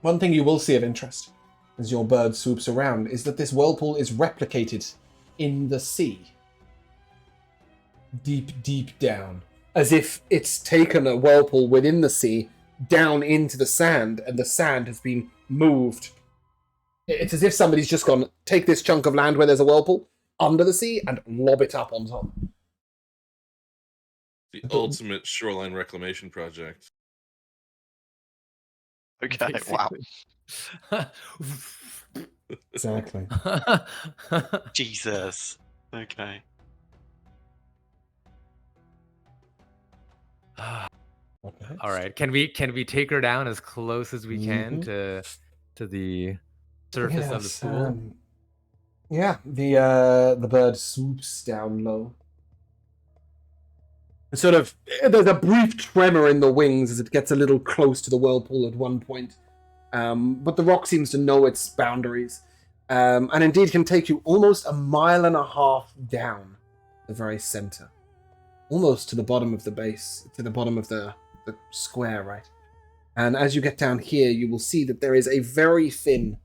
One thing you will see of interest as your bird swoops around is that this whirlpool is replicated in the sea. Deep, deep down. As if it's taken a whirlpool within the sea down into the sand, and the sand has been moved. It's as if somebody's just gone, take this chunk of land where there's a whirlpool under the sea and lob it up on top. The ultimate shoreline reclamation project. Okay, wow. Exactly. Jesus. Okay. All right. Can we take her down as close as we can to the surface of the pool? Yeah, the bird swoops down low. Sort of, there's a brief tremor in the wings as it gets a little close to the whirlpool at one point. But the rock seems to know its boundaries. And indeed can take you almost 1.5 miles down the very center. Almost to the bottom of the base, to the bottom of the square, right? And as you get down here, you will see that there is a very thin,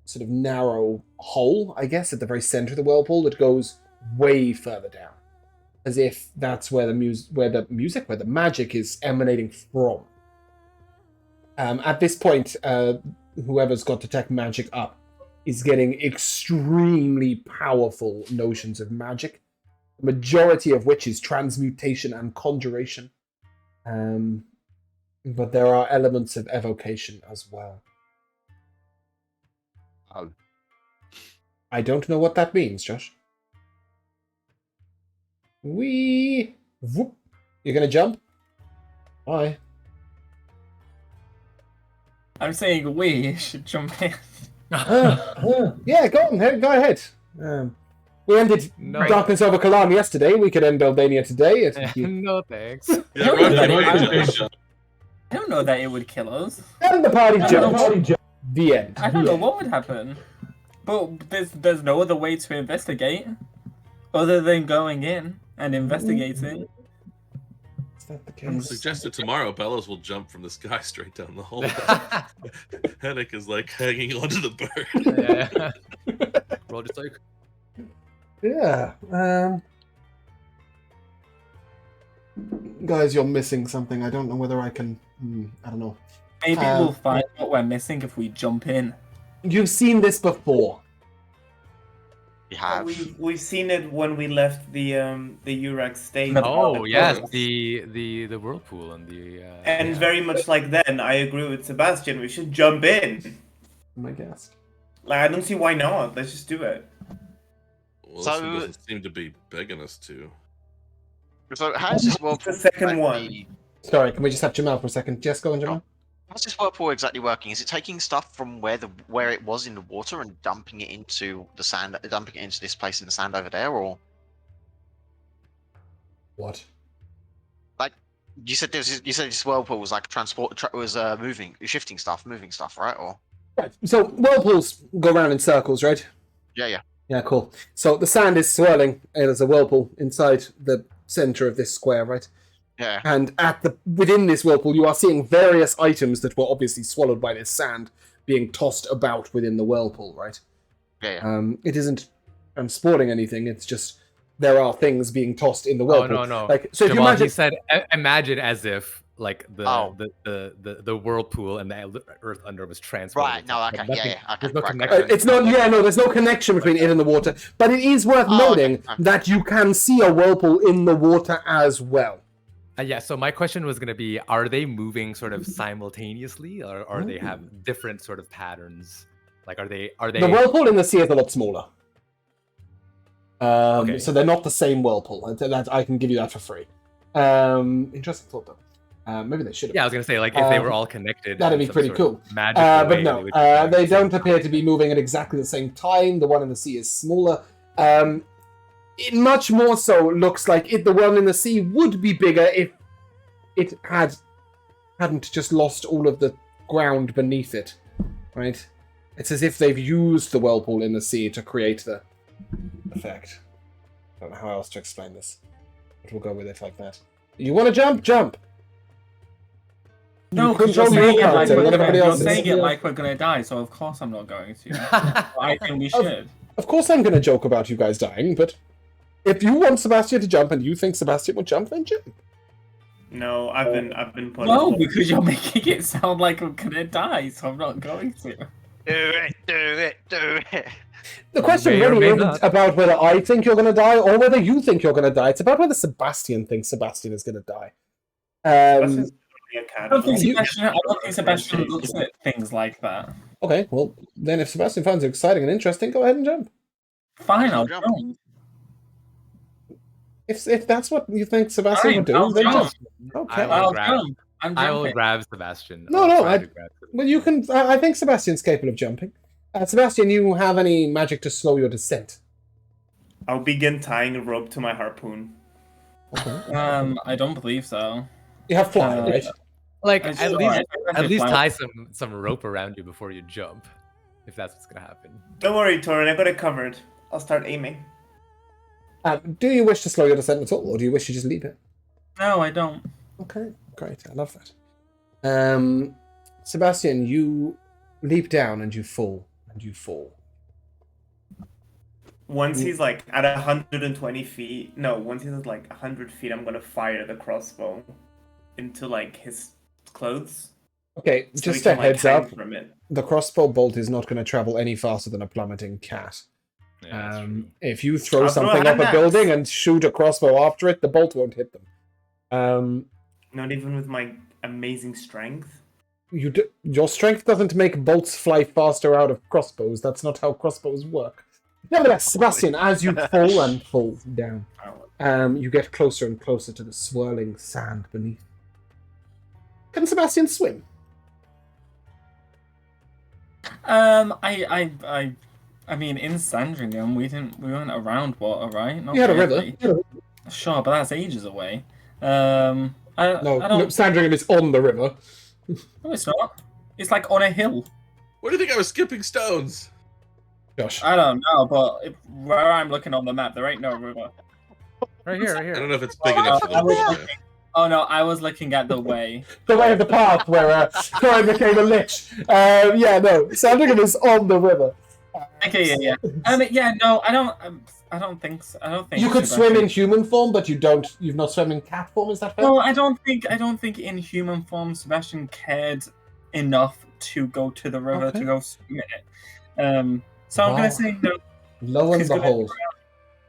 sort of narrow hole, I guess, at the very center of the whirlpool that goes way further down. As if that's where the magic is emanating from. At this point, whoever's got Detect Magic up is getting extremely powerful notions of magic, the majority of which is transmutation and conjuration. But there are elements of evocation as well. I don't know what that means, Josh. Whoop. You're gonna jump? Bye. I'm saying we should jump in. Yeah, go on. Go ahead. We ended No. Darkness over Kalam yesterday. We could end Beldania today. No thanks. Yeah, Roger, Roger. I don't know that it would kill us. And the party jumped. The end. I don't know what would happen. But there's no other way to investigate other than going in and investigating. Is that the I case? suggested tomorrow Bellows will jump from the sky straight down the hole. Hennick is like hanging onto the bird. Yeah. Roll just like Yeah. Guys, you're missing something. I don't know whether I can. I don't know. Maybe we'll find what we're missing if we jump in. You've seen this before. We have. We've seen it when we left the Urax state. oh yes, the whirlpool and the And very much like then, I agree with Sebastian. We should jump in. My guess. Like, I don't see why not. Let's just do it. Well, So- this one doesn't seem to be begging us to. So how's this world? The second one. Sorry, can we just have Jamal for a second? Jess, go on, Jamal. How's this whirlpool exactly working? Is it taking stuff from where it was in the water and dumping it into the sand, dumping it into this place in the sand over there, or What? like you said? You said this whirlpool was like moving, shifting stuff, moving stuff, right? Or Right. So whirlpools go around in circles, right? yeah. Yeah, cool. So the sand is swirling, and there's a whirlpool inside the center of this square, right? Yeah. And within this whirlpool, you are seeing various items that were obviously swallowed by this sand being tossed about within the whirlpool, right? Yeah. It isn't transporting anything. It's just there are things being tossed in the Oh whirlpool. no. Like, so if you Jamal, imagine, he said, imagine as if like Oh. the whirlpool and the earth under was transferred. Right. No. Okay. Nothing- Okay. There's no Right, connection. it's not. Yeah, no, there's no connection between it and the water. But it is worth Oh, okay. noting that you can see a whirlpool in the water as well. Yeah, so my question was going to be, are they moving sort of simultaneously, or they have different sort of patterns? Like, are they? The whirlpool in the sea is a lot smaller. Okay. So they're not the same whirlpool. I can give you that for free. Interesting thought, though. Maybe they should have. Yeah, I was going to say, like, if they were all connected, that'd in be some pretty sort of cool. magical But way, no, would be kind of they the same don't appear to be moving at exactly the same time. The one in the sea is smaller. It much more so looks like the one in the sea would be bigger if it hadn't just lost all of the ground beneath it, right? It's as if they've used the whirlpool in the sea to create the effect. I don't know how else to explain this, but we'll go with it like that. You want to jump? Jump! No, You because you're control your saying it like character, we're not everybody you're else's. saying it like we're gonna die, so of course I'm not going to. I think we should. Of course I'm going to joke about you guys dying, but if you want Sebastian to jump and you think Sebastian would jump, then jump. No, I've been put. No, because you're making it sound like we're gonna die, so I'm not going to. Do it. The question May or really may isn't not. about whether I think you're going to die or whether you think you're going to die. It's about whether Sebastian thinks Sebastian is going to die. Sebastian's totally a cat. I don't think You- Sebastian looks at things like that. Okay, well, then if Sebastian finds it exciting and interesting, go ahead and jump. Fine, I'll Jump. jump. If that's what you think Sebastian would do, I'll then jump. just... Okay. I'll I'll grab- jump. I'm I will jumping. grab Sebastian. No, I'll no, try I- to grab him. Well, you can... I think Sebastian's capable of jumping. Sebastian, you have any magic to slow your descent? I'll begin tying a rope to my harpoon. Okay. I don't believe so. You have fly, Uh, right? Like, I at just- least, I at least fly- tie some rope around you before you jump, if that's what's gonna happen. Don't worry, Torin, I got it covered. I'll start aiming. Do you wish to slow your descent at all, or do you wish to just leave it? No, I don't. Okay, great. I love that. Sebastian, you leap down and you fall, and you fall. Once he's like at 120 feet, no, once he's at like 100 feet, I'm gonna fire the crossbow into like his clothes. Okay, so just he a can, like, heads hang up. from it. The crossbow bolt is not going to travel any faster than a plummeting cat. Yeah, that's true. If you throw I'll throw something a up a hand building axe. and shoot a crossbow after it, the bolt won't hit them. Not even with my amazing strength. Your strength doesn't make bolts fly faster out of crossbows. That's not how crossbows work. Nevertheless, Sebastian, as you fall and fall down, you get closer and closer to the swirling sand beneath. Can Sebastian swim? I mean, in Sandringham, we weren't around water, right? Not You had a really. river. Sure, but that's ages away. I don't. Sandringham is on the river. No, it's not. It's like on a hill. Where do you think I was skipping stones? Josh. I don't know, but where I'm looking on the map, there ain't no river. Right here, right I don't here. know if it's big enough for I was the looking- Oh no, I was looking at the way. The way of the path where Corin became a lich. Sandringham is on the river. Okay, yeah. No, I don't think so. I don't think You could Sebastian- swim in human form, but you've not swum in cat form, is that fair? No, I don't think in human form Sebastian cared enough to go to the river Okay. to go swim in it. So I'm Wow. gonna say no. Lo and He's gonna- behold,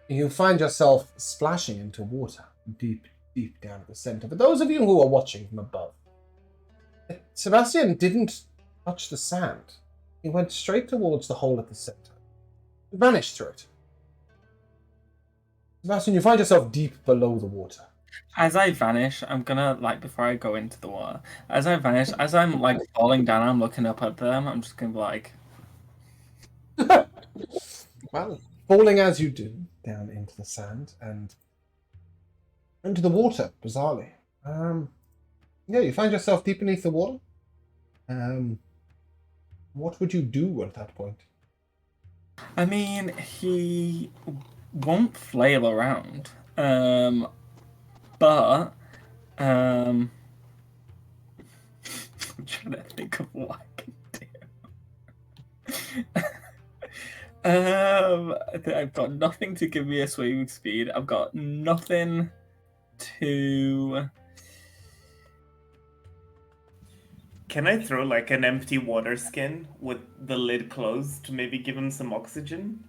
you find yourself splashing into water deep down at the center. For those of you who are watching from above, Sebastian didn't touch the sand. He went straight towards the hole at the center. Vanished through it. Sebastian, you find yourself deep below the water. As I vanish, I'm gonna like before I go into the water. As I vanish, as I'm like falling down, I'm looking up at them. I'm just gonna be like, Well, falling as you do down into the sand and into the water, bizarrely. Yeah, you find yourself deep beneath the water. What would you do at that point? I mean, he won't flail around. But I'm trying to think of what I can do. I've got nothing to give me a swimming speed. I've got nothing to. Can I throw like an empty water skin with the lid closed to maybe give him some oxygen?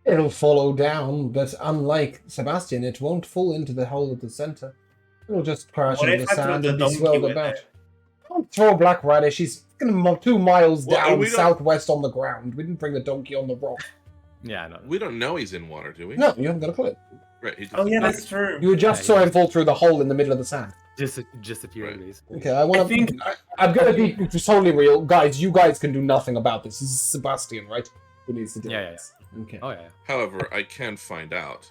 It'll follow down, but unlike Sebastian, it won't fall into the hole at the center. It'll just crash What into if the I throw sand the and be donkey swirled with about. it? Don't throw Black Radish. He's 2 miles Well, down we don't- southwest on the ground. We didn't bring the donkey on the rock. Yeah, no. We don't know he's in water, do we? No, you haven't got a clue. Right. He just Oh yeah, appeared. that's true. You just saw him fall through the hole in the middle of the sand. Just a few Right. days. Okay, I want I to. think- I'm gonna be totally real, guys. You guys can do nothing about this. This is Sebastian, right? Who needs to do Yeah, this? Okay. Oh yeah. However, I can find out,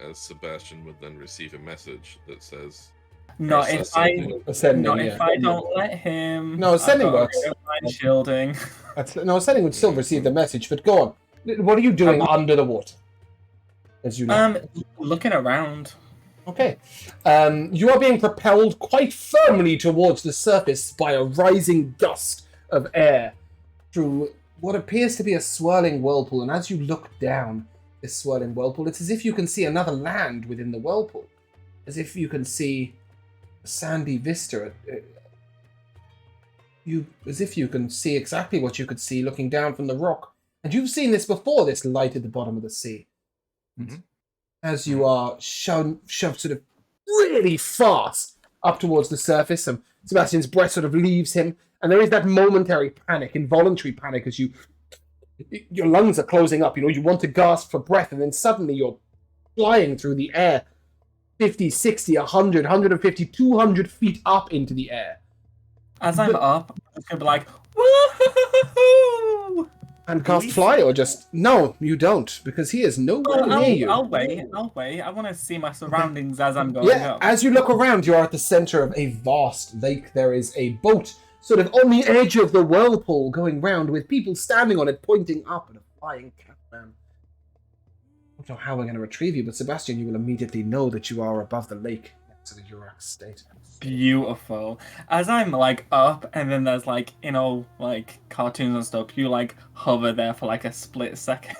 as Sebastian would then receive a message that says, Not or if says I. something- Ascending, Not yeah. if I don't let him. No, ascending I've got works. mind shielding. No, Setting would still receive the message, but go on. What are you doing under the water? As you know. Looking around. Okay. You are being propelled quite firmly towards the surface by a rising gust of air through what appears to be a swirling whirlpool. And as you look down this swirling whirlpool, it's as if you can see another land within the whirlpool. As if you can see a sandy vista. As if you can see exactly what you could see looking down from the rock. And you've seen this before, this light at the bottom of the sea. Mhm. As you are shoved sort of really fast up towards the surface, and Sebastian's breath sort of leaves him, and there is that momentary panic, involuntary panic, as your lungs are closing up. You want to gasp for breath, and then suddenly you're flying through the air 50, 60, 100, 150, 200 feet up into the air. As I'm up, I'm gonna be like, woohoo! And cast fly, or just... No, you don't, because he is nowhere near you. I'll wait. I want to see my surroundings as I'm going Yeah, up. as you look around, you are at the center of a vast lake. There is a boat sort of on the edge of the whirlpool going round with people standing on it pointing up at a flying catman. I don't know how we're going to retrieve you, but Sebastian, you will immediately know that you are above the lake next to the Urak state. Beautiful. As I'm like up, and then there's like like cartoons and stuff. You like hover there for like a split second.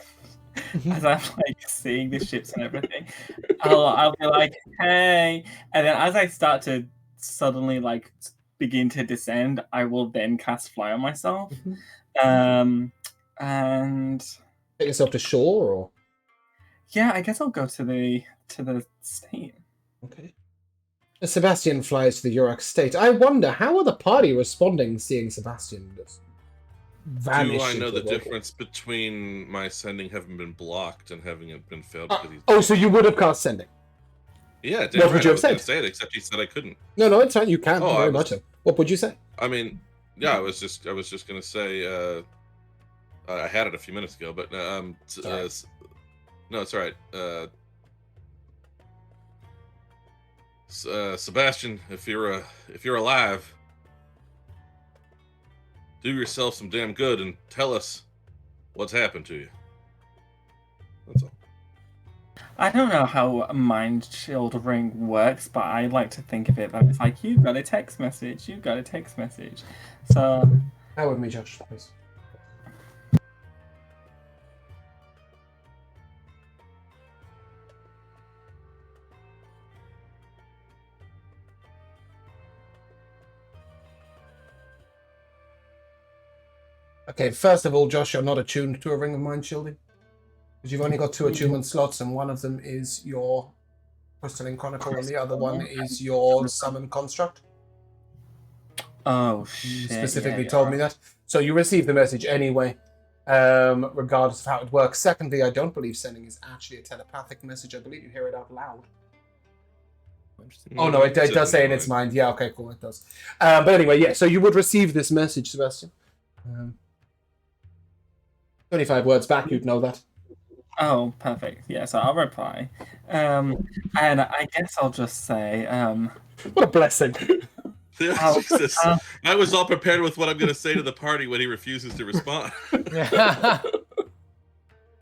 As I'm like seeing the ships and everything, I'll be like, hey, and then as I start to suddenly like begin to descend, I will then cast fly on myself. And Take yourself to shore, or yeah, I guess I'll go to the state. okay. As Sebastian flies to the Urak state, I wonder how are the party responding, seeing Sebastian just vanish. Do I know into the whirlpool? difference between my sending having been blocked and having it been failed? Uh, Because he's... oh, so you would have cast sending? Yeah, What would right, you I have was gonna said? say it, except he said I couldn't. No, it's fine. You can Oh, I very was- much so. What would you say? I mean, yeah, I was just gonna say I had it a few minutes ago, but Sorry. no, it's all right. Sebastian, if you're alive, do yourself some damn good and tell us what's happened to you. That's all. I don't know how mind shield ring works, but I like to think of it that it's like you've got a text message, So How would me judge, please? Okay, first of all, Josh, you're not attuned to a ring of mind shielding. Because you've only got 2 attunement slots, and one of them is your Crystalline Chronicle, and the other one is your Summon Construct. oh You shit. specifically told me that. So you received the message anyway, regardless of how it works. Secondly, I don't believe sending is actually a telepathic message. I believe you hear it out loud. interesting. Oh no, it It's does say in its mind. Yeah, okay, cool, it does. But anyway, yeah. So you would receive this message, Sebastian. 25 words back, you'd know that. Oh, perfect. Yeah, so I'll reply. And I guess I'll just say, What a blessing. Jesus. I was all prepared with what I'm going to say to the party when he refuses to respond.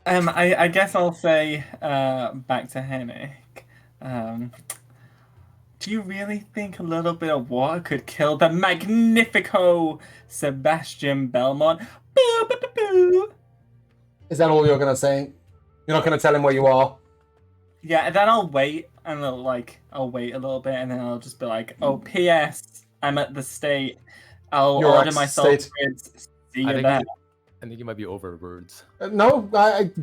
I guess I'll say back to Henrik. Do you really think a little bit of water could kill the magnifico Sebastian Belmont? Boo, boo, boo, boo. Is that all you're going to say? You're not going to tell him where you are? Yeah, and then I'll wait, and I'll wait a little bit, and then I'll just be like, "Oh, P.S. I'm at the state. I'll You're order at myself state. grids. See I you think there." I think you might be over words. No,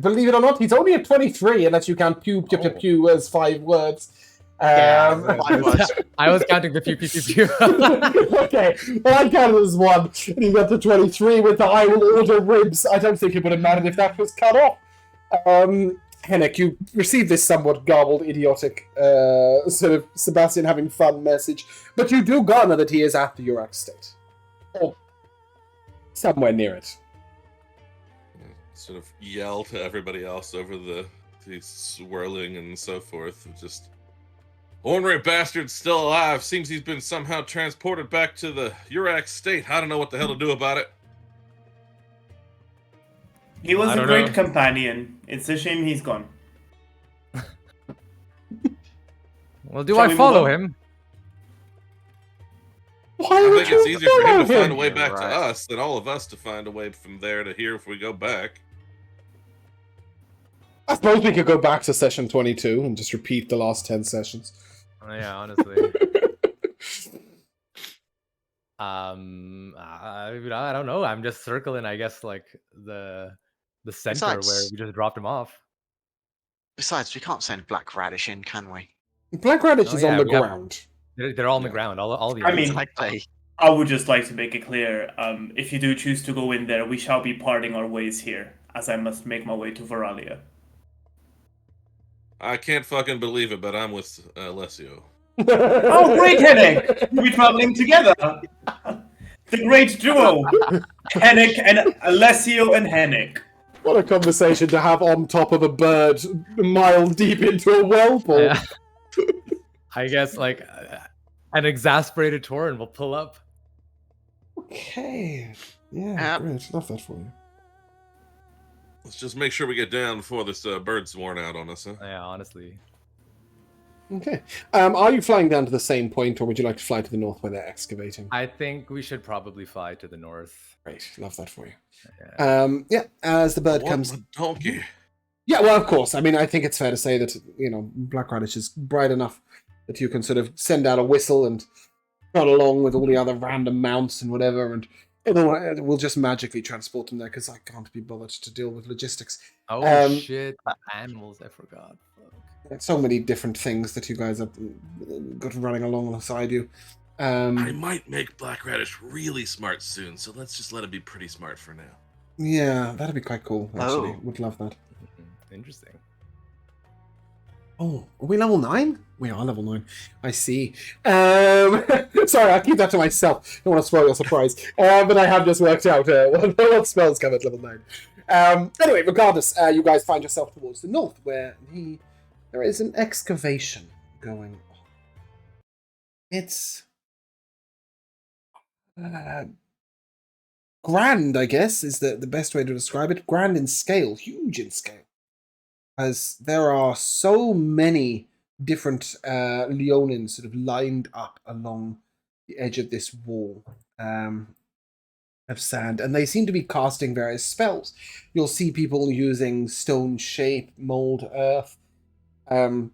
believe it or not, he's only at 23, unless you count pew as 5 words. Yeah, 5 words. I was counting the pew. Okay, well, I counted as 1, and you got to 23 with the I will order ribs. I don't think it would have mattered if that was cut off. Henrik, you received this somewhat garbled, idiotic, sort of Sebastian having fun message, but you do garner that he is at the Urak state. Or somewhere near it. Sort of yell to everybody else over the swirling and so forth. Just, ornery bastard's still alive. Seems he's been somehow transported back to the Urak state. I don't know what the hell to do about it. He was I a don't great know. companion. It's a shame he's gone. Well, do Shall I we move follow on? him? Why I would think you it's easier for him follow to find a him? way back Right. to us than all of us to find a way from there to here if we go back. I suppose we could go back to session 22 and just repeat the last 10 sessions. Yeah, honestly. I don't know. I'm just circling, I guess, like the center where Besides- we just dropped him off. Besides, we can't send Black Radish in, can we? Black Radish Oh, is yeah, on the we have- ground. They're all on the Yeah. ground. All the. I mean- Exactly. I would just like to make it clear, if you do choose to go in there, we shall be parting our ways here, as I must make my way to Veralia. I can't fucking believe it, but I'm with Alessio. Oh, great, Henrik! We're traveling together! The great duo! Henrik and Alessio and Henrik. What a conversation to have on top of a bird a mile deep into a whirlpool. Yeah. I guess like an exasperated Torin will pull up. Okay. Yeah, Yep. great. Love that for you. Let's just make sure we get down before this bird's worn out on us, huh? Yeah, honestly. Okay. Are you flying down to the same point, or would you like to fly to the north where they're excavating? I think we should probably fly to the north. Great. Love that for you. Yeah. Yeah, as the bird What comes... a donkey. Yeah, well, of course. I mean, I think it's fair to say that, Black Radish is bright enough that you can sort of send out a whistle and run along with all the other random mounts and whatever, and it will just magically transport them there, because I can't be bothered to deal with logistics. Oh shit! The animals, I forgot. Fuck. So many different things that you guys have got running alongside you. I might make Black Radish really smart soon, so let's just let it be pretty smart for now. Yeah, that'd be quite cool, actually. Oh. Would love that. Interesting. Oh, are we level 9? We are level 9. I see. Sorry, I'll keep that to myself. Don't want to spoil your surprise. But I have just worked out what spells come at level 9. Anyway, regardless, you guys find yourself towards the north, where there is an excavation going on. It's grand, I guess, is the best way to describe it. Grand in scale, huge in scale. As there are so many different Leonins sort of lined up along the edge of this wall of sand, and they seem to be casting various spells. You'll see people using stone shape, mold, earth, then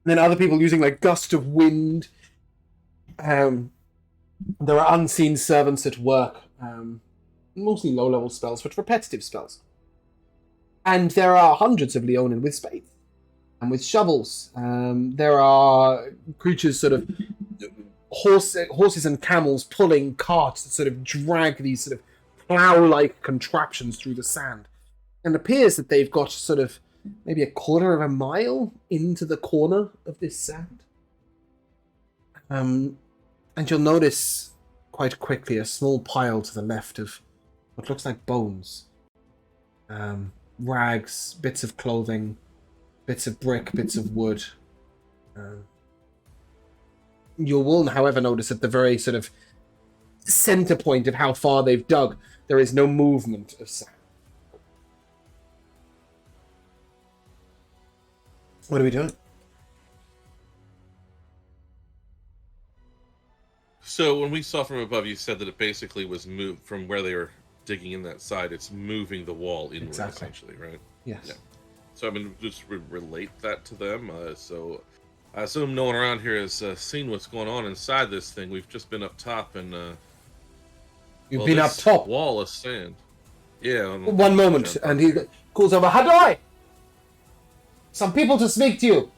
other people using like gust of wind. There are unseen servants at work, mostly low-level spells, but repetitive spells. And there are hundreds of Leonin with spades and with shovels. There are creatures sort of horses and camels pulling carts that sort of drag these sort of plow-like contraptions through the sand. And it appears that they've got sort of maybe a quarter of a mile into the corner of this sand. And you'll notice quite quickly a small pile to the left of what looks like bones. Rags, bits of clothing, bits of brick, bits of wood. You will, however, notice at the very sort of center point of how far they've dug, there is no movement of sand. What are we doing? So when we saw from above, you said that it basically was moved from where they were digging in that side. It's moving the wall inward, Exactly. essentially, right? Yes. Yeah. So I'm going to just relate that to them. So I assume no one around here has seen what's going on inside this thing. We've just been up top and... You've well, been up this top. wall of sand. Yeah. One moment, and he calls over, Hadoi! Some people to speak to you!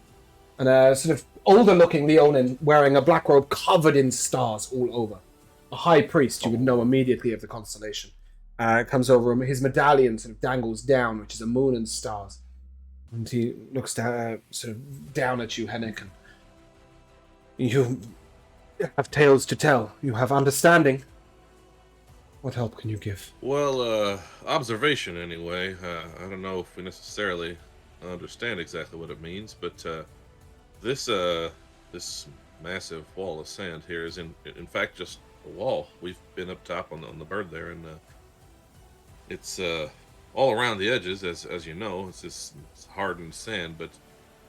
And a sort of older-looking Leonin wearing a black robe covered in stars all over. A high priest, you would know immediately of the constellation. Comes over him, his medallion sort of dangles down, which is a moon and stars. And he looks down, sort of down at you, Henneken. You have tales to tell. You have understanding. What help can you give? Well, observation anyway. I don't know if we necessarily understand exactly what it means, but this massive wall of sand here is in fact just a wall. We've been up top on the bird there, and it's all around the edges, as you know. It's hardened sand, but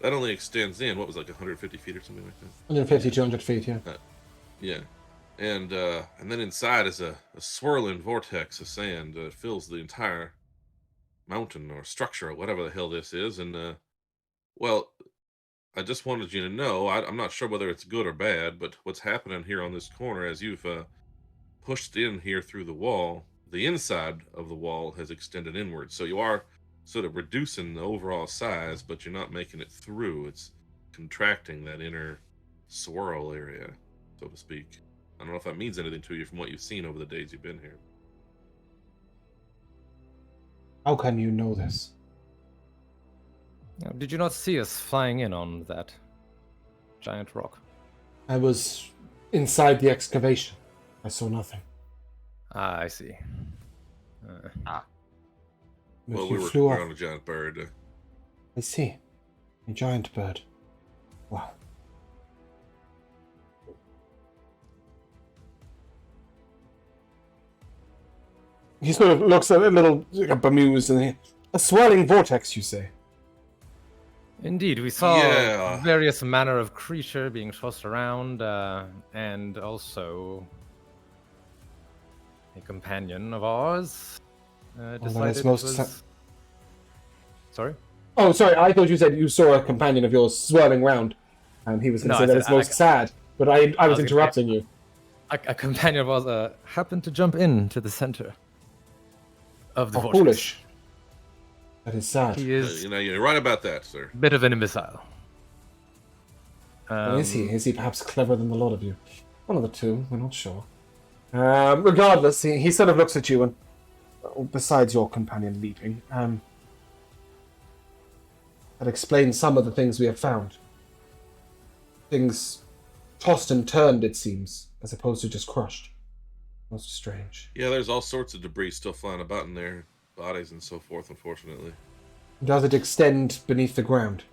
that only extends in what was like 150 feet or something like that. 150, 200 feet, yeah. Yeah. And then inside is a swirling vortex of sand that fills the entire mountain or structure or whatever the hell this is. And, well, I just wanted you to know, I'm not sure whether it's good or bad, but what's happening here on this corner as you've pushed in here through the wall, the inside of the wall has extended inward. So you are sort of reducing the overall size, but you're not making it through. It's contracting that inner swirl area, so to speak. I don't know if that means anything to you from what you've seen over the days you've been here. How can you know this? Did you not see us flying in on that giant rock? I was inside the excavation. I saw nothing. Ah, I see. But Well, you we flew were off. on a giant bird. I see. A giant bird. Wow. He sort of looks a little bemused and a swirling vortex, you say? Indeed, we saw Yeah. various manner of creature being tossed around, and also a companion of ours decided it most was... Sorry? Oh, sorry, I thought you said you saw a companion of yours swirling round, and he was going to No, say I that said it's most sad, but I was gonna say- interrupting you. A companion of ours happened to jump into the center of the Oh, vortex. foolish. That is sad. He is You're right about that, sir. a bit of an imbecile. Or is he? Is he perhaps cleverer than the lot of you? One of the two, we're not sure. Regardless, he sort of looks at you and, besides your companion leaping, that explains some of the things we have found. Things tossed and turned, it seems, as opposed to just crushed. Most strange. Yeah, there's all sorts of debris still flying about in there. Bodies and so forth, unfortunately. Does it extend beneath the ground?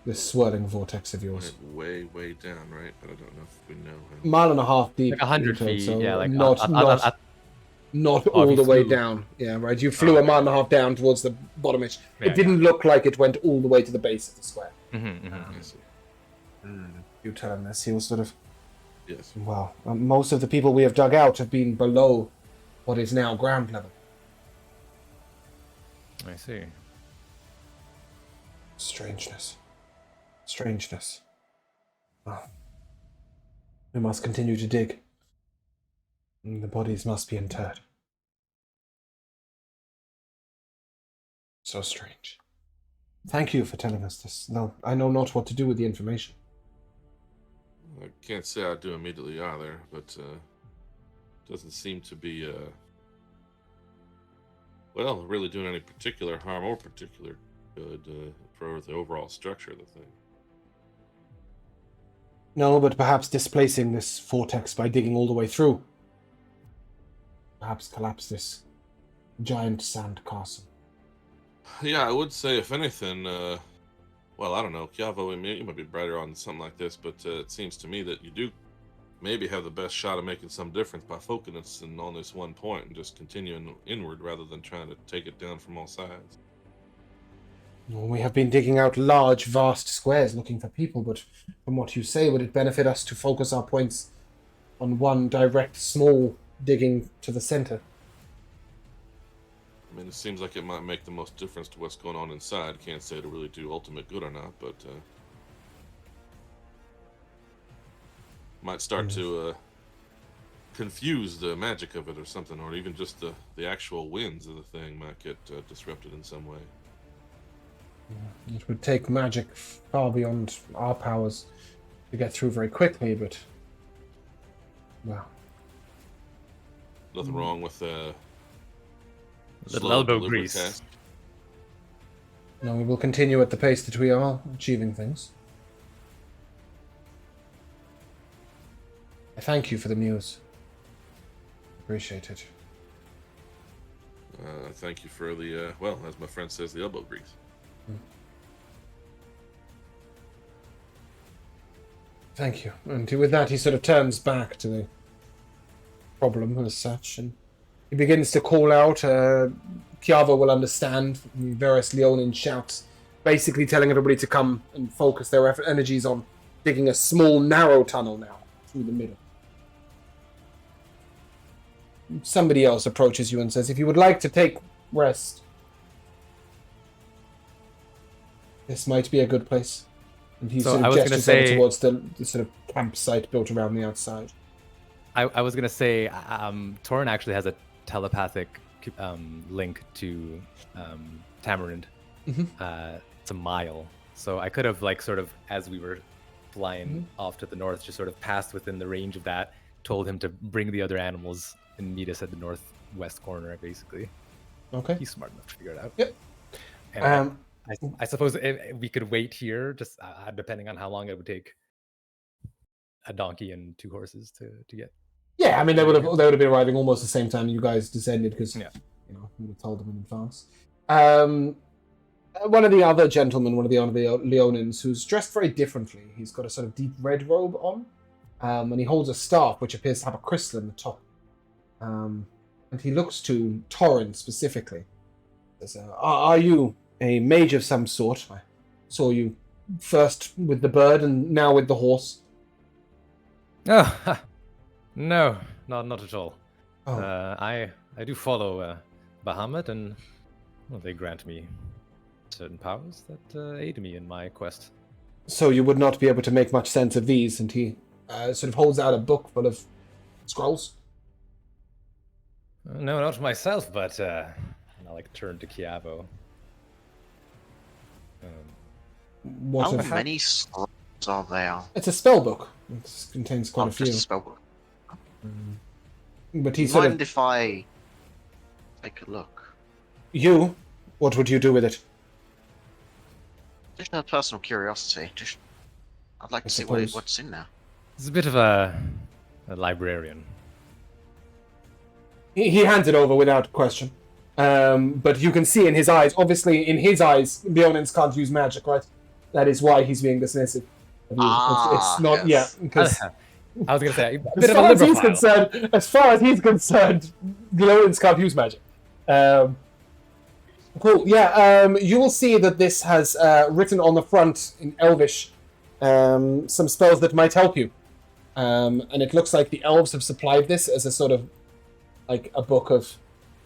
This swirling vortex of yours. Went way down, right? But I don't know if we know. Mile and a half deep. Like 100 you told, feet, so yeah, like not Oh, all if the you way flew. down. Yeah, right. You flew Oh, a mile and a half down towards the bottomish. Yeah, It didn't look like it went all the way to the base of the square. I see. You tell him this. He was sort of, Yes. well, most of the people we have dug out have been below what is now ground level. I see. Strangeness. Strangeness. Well, we must continue to dig. And the bodies must be interred. So strange. Thank you for telling us this, though I know not what to do with the information. I can't say I do immediately either, but doesn't seem to be, well, really doing any particular harm or particular good for the overall structure of the thing. No, but perhaps displacing this vortex by digging all the way through. Perhaps collapse this giant sand castle. Yeah, I would say, if anything, well, I don't know, Kiavo, you might be brighter on something like this, but it seems to me that you do maybe have the best shot of making some difference by focusing on this one point and just continuing inward rather than trying to take it down from all sides. Well, we have been digging out large, vast squares looking for people, but from what you say, would it benefit us to focus our points on one direct, small digging to the center? I mean, it seems like it might make the most difference to what's going on inside. Can't say to really do ultimate good or not, but might start to confuse the magic of it or something, or even just the actual winds of the thing might get disrupted in some way. It would take magic far beyond our powers to get through very quickly, but... well... Nothing wrong with Little slow, elbow deliberate grease. task. No, we will continue at the pace that we are achieving things. I thank you for the news. Appreciate it. Thank you for the, well, as my friend says, the elbow grease. Thank you. And with that, he sort of turns back to the problem as such, and he begins to call out. Kiava will understand. Various Leonin shouts, basically telling everybody to come and focus their energies on digging a small, narrow tunnel now through the middle. Somebody else approaches you and says, if you would like to take rest, this might be a good place. And he So sort I of was gonna gestures over say- towards the sort of campsite built around the outside. I was gonna say, Torin actually has a telepathic link to Tamarind. It's a mile, so I could have, like, sort of, as we were flying off to the north, just sort of passed within the range of that, told him to bring the other animals and meet us at the northwest corner, basically. Okay. He's smart enough to figure it out. Yep. And I suppose we could wait here, just depending on how long it would take a donkey and 2 horses to get. Yeah, I mean they would have been arriving almost the same time you guys descended because Yeah. you know we would have told them in advance. One of the other gentlemen, one of the Leonins, who's dressed very differently. He's got a sort of deep red robe on, and he holds a staff which appears to have a crystal in the top. And he looks to Torin specifically. Says, "Are you a mage of some sort? I saw you first with the bird and now with the horse." Oh, no, not at all. Oh. I do follow Bahamut, and well, they grant me certain powers that aid me in my quest. So you would not be able to make much sense of these, and he sort of holds out a book full of scrolls. No, not myself, but I like turn to Kiavo. What How of- many scrolls are there? It's a spell book. It contains quite Oh, a few. just a spellbook. But Do he you sort mind of... if I take a look? You? What would you do with it? Just out of personal curiosity. I'd like I to see suppose. what's in there. He's a bit of a librarian. He hands it over without question. But you can see in his eyes, obviously in his eyes, Leonins can't use magic, right? That is why he's being dismissive. of you. It's not, yes. yeah, because I was gonna say a as bit of a far as he's liberal. concerned, Leonins can't use magic. Cool. Yeah. You will see that this has written on the front in Elvish some spells that might help you, and it looks like the elves have supplied this as a sort of like a book of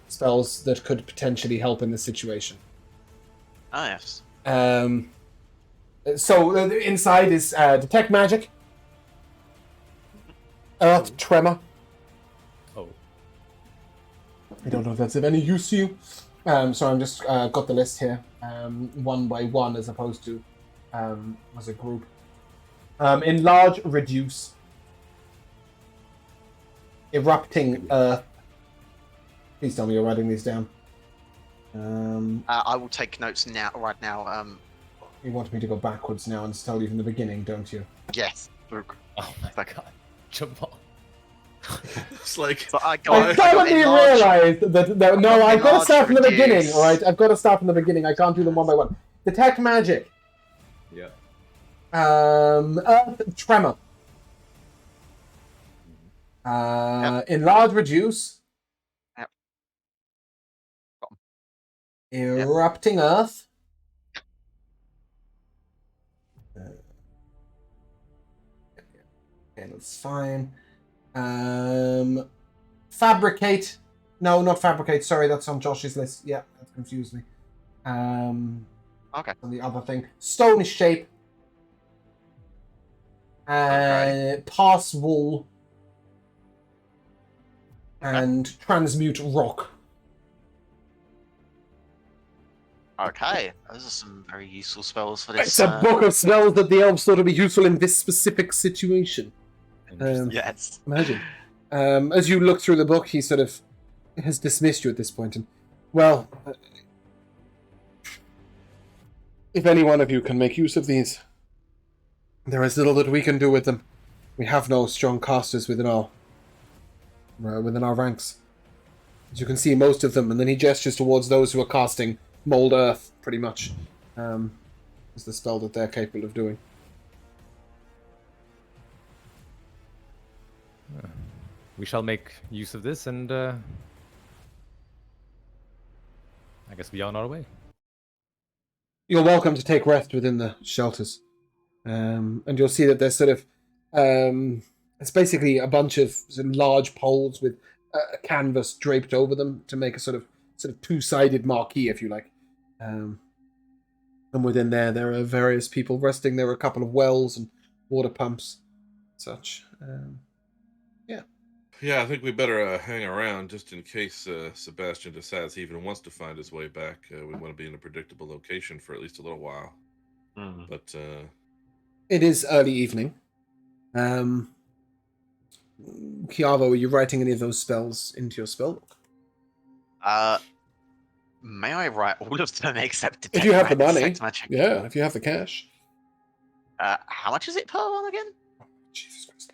spells that could potentially help in this situation. Ah, yes. So inside is detect magic, earth tremor. Oh, I don't know if that's of any use to you. So I'm just got the list here, one by one as opposed to as a group. Enlarge, reduce, erupting earth. Please tell me you're writing these down. I will take notes now. Right now. You want me to go backwards now and tell you from the beginning, don't you? Yes. Luke. Oh my Like- god, Jamal. It's like So I I got suddenly enlarged. realized that no, I've got to start from the Enlarge, beginning, reduce. all right? I've got to start from the beginning. I can't do them one by one. Detect magic. Yeah. Earth tremor. Enlarge, reduce. Yep. Erupting earth. Okay, that's fine. Fabricate. No, not fabricate. Sorry, that's on Josh's list. Yeah, that confused me. Okay. On the other thing, stone shape. Okay. Pass wool. And transmute rock. Okay. Those are some very useful spells for this. It's a book of spells that the elves thought would be useful in this specific situation. Interesting. Yes. Imagine. As you look through the book, he sort of has dismissed you at this point. And, well, if any one of you can make use of these, there is little that we can do with them. We have no strong casters within our ranks. As you can see, most of them, and then he gestures towards those who are casting Mold Earth, pretty much, is the spell that they're capable of doing. We shall make use of this and I guess be on our way. You're welcome to take rest within the shelters. And you'll see that there's sort of... it's basically a bunch of sort of large poles with a canvas draped over them to make a sort of two-sided marquee, if you like. And within there are various people resting. There are a couple of wells and water pumps, such. Yeah, I think we better hang around just in case Sebastian decides he even wants to find his way back. We want to be in a predictable location for at least a little while. But It is early evening. Kiavo, are you writing any of those spells into your spellbook? May I write all of them except detect If you have the money. detect magic? Yeah, if you have the cash. How much is it per one again? Jesus Christ.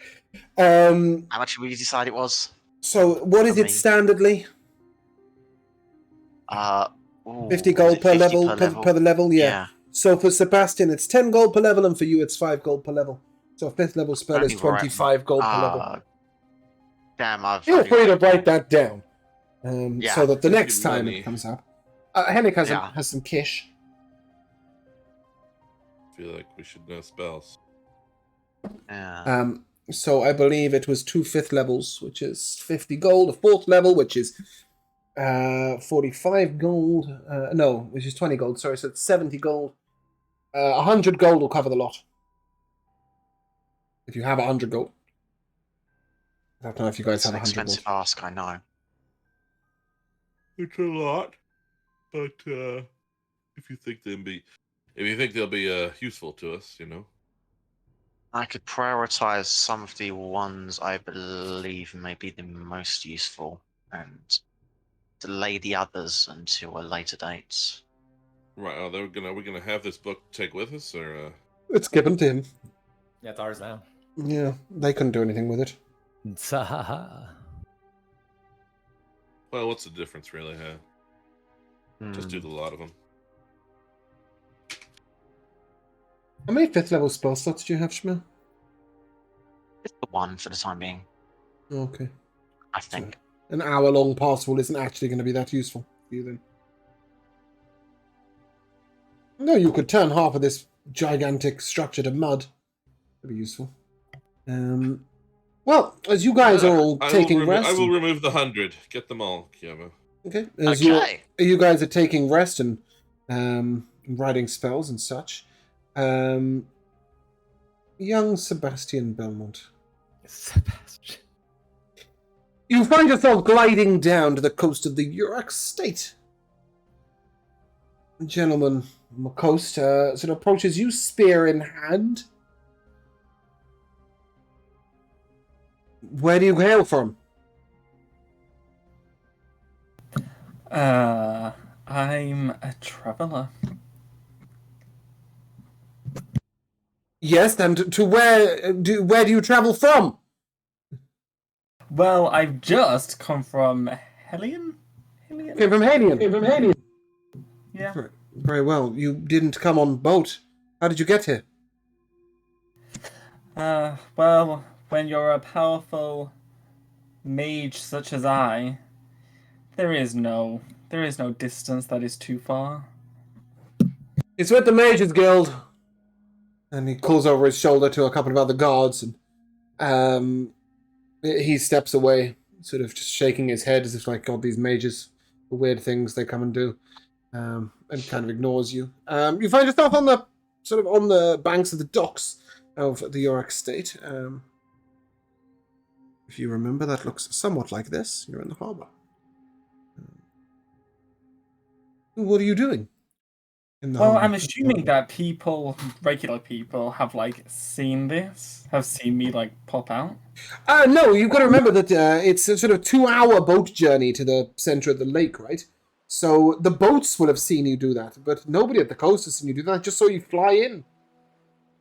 How much did we decide it was? So, what is For it me. standardly? Ooh, 50 was gold it per 50 level? per Per the level, yeah. Yeah. So for Sebastian, it's 10 gold per level, and for you, it's 5 gold per level. So a 5th level spell is Only right. 25 gold per level. Damn, I've Feel only free to written- write that down. Yeah. So that the Give next you time money. it comes up. Henrik has, Yeah. has some kish. I feel like we should know spells. Yeah. So I believe it was 2 5th levels, which is 50 gold. A 4th level, which is 45 gold. No, which is 20 gold. Sorry, so it's 70 gold. 100 gold will cover the lot. If you have 100 gold. I don't know if you guys It's have an 100 gold. expensive ask, I know. It's a lot, but if you think they'll be useful to us, you know. I could prioritize some of the ones I believe may be the most useful and delay the others until a later date. Right? We're gonna have this book to take with us, or It's given to him. Yeah, it's ours now. Yeah, they couldn't do anything with it. well, what's the difference, really? Huh? Just do the lot of them. How many 5th level spell slots do you have, Shmuel? Just the one for the time being, Okay. I think. An hour-long password isn't actually going to be that useful for you then. No, you could turn half of this gigantic structure to mud. That'd be useful. Well, as you guys are all taking rest... I will remove the 100. Get them all, Kiava. Okay. Okay. You guys are taking rest and writing spells and such. Young Sebastian Belmont. Sebastian. You find yourself gliding down to the coast of the Urak state. A gentleman on the coast sort of approaches you, spear in hand. Where do you hail from? I'm a traveler. Yes, and to where do you travel from? Well, I've just come from Helion? Helion? Came from Hanian. Yeah. Very well. You didn't come on boat. How did you get here? Well, when you're a powerful mage such as I, there is no distance that is too far. It's with the Mages Guild. And he calls over his shoulder to a couple of other guards, and he steps away, sort of just shaking his head as if like, God, these mages, the weird things they come and do, and kind of ignores you. You find yourself on the banks of the docks of the Yorick State. If you remember, that looks somewhat like this. You're in the harbour. What are you doing? Well, I'm assuming that regular people, have seen this, have seen me pop out. No, you've got to remember that it's a sort of 2-hour boat journey to the center of the lake, right? So the boats will have seen you do that, but nobody at the coast has seen you do that. Just saw you fly in.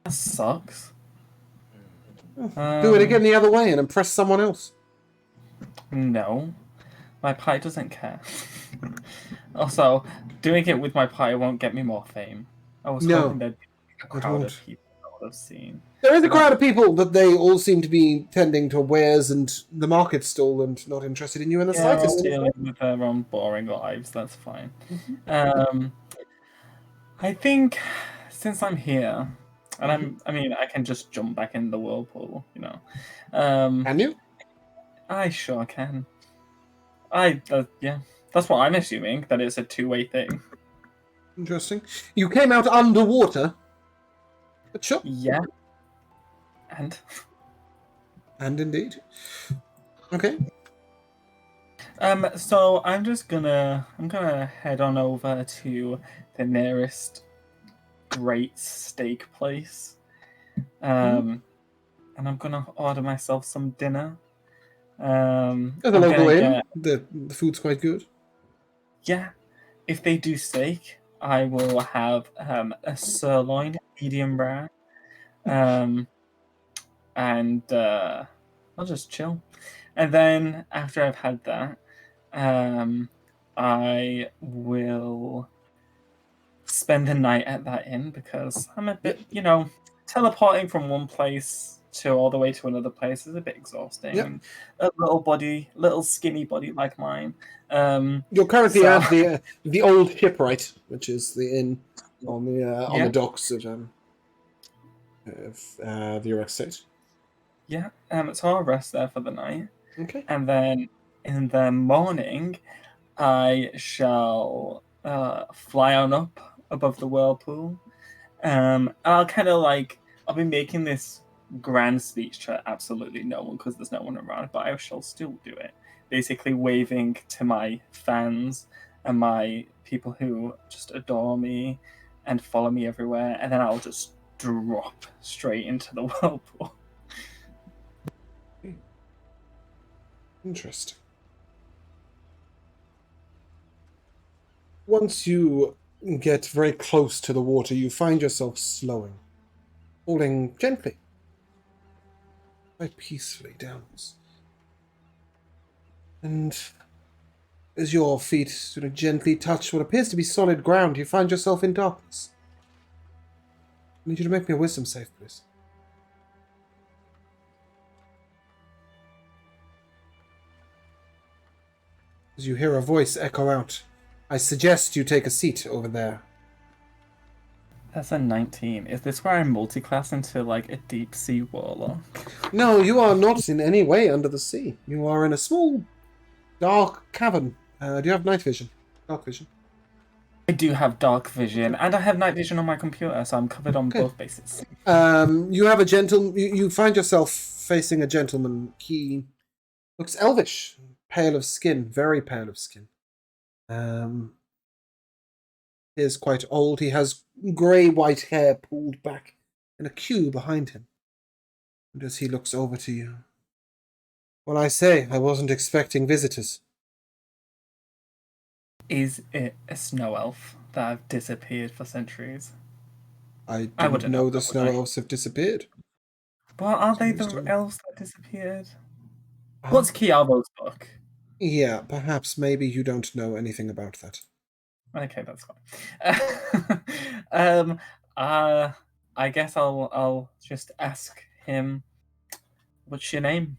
That sucks. Do it again the other way and impress someone else. No, my pie doesn't care. Also, doing it with my pie won't get me more fame. I was hoping there'd be a crowd of people I would have seen. There is a crowd of people, but they all seem to be tending to wares and the market stall and not interested in you in the slightest. Dealing with their own boring lives, that's fine. I think since I'm here, and I can just jump back in the whirlpool, you know. Can you? I sure can. Yeah. That's what I'm assuming, that it's a two-way thing. Interesting. You came out underwater? But sure. Yeah. And indeed. Okay. So I'm gonna head on over to the nearest great steak place. And I'm gonna order myself some dinner. There's a local inn. The food's quite good. Yeah, if they do steak, I will have a sirloin, medium rare, and I'll just chill. And then after I've had that, I will spend the night at that inn because I'm a bit, teleporting from one place to all the way to another place is a bit exhausting. Yep. And a little skinny body like mine. You're currently at the old shipwright, which is the inn on the docks of the Yorick State. Yeah. So I'll rest there for the night. Okay. And then in the morning, I shall fly on up above the whirlpool. I'll kind of I'll be making this grand speech to absolutely no one because there's no one around, but I shall still do it. Basically waving to my fans and my people who just adore me and follow me everywhere, and then I'll just drop straight into the whirlpool. Interesting. Once you get very close to the water, you find yourself slowing, falling gently, quite peacefully downwards. And as your feet sort of gently touch what appears to be solid ground, you find yourself in darkness. I need you to make me a wisdom save, please. As you hear a voice echo out, I suggest you take a seat over there. That's a 19. Is this where I multi-class into a deep sea warlock? No, you are not in any way under the sea. You are in a small, dark cavern. Do you have night vision? Dark vision? I do have dark vision, and I have night vision on my computer, so I'm covered on both bases. You have you find yourself facing a gentleman. He looks elvish, pale of skin, very pale of skin. He is quite old. He has grey-white hair pulled back in a queue behind him. And as he looks over to you, well, I say, I wasn't expecting visitors. Is it a snow elf that have disappeared for centuries? I I didn't wouldn't know know the that, snow would I? elves have disappeared. Well, are they the Understood. elves that disappeared? What's Um, Kiarbo's book? yeah, perhaps maybe you don't know anything about that. Okay, that's fine. um, uh, I guess I'll just ask him, what's your name?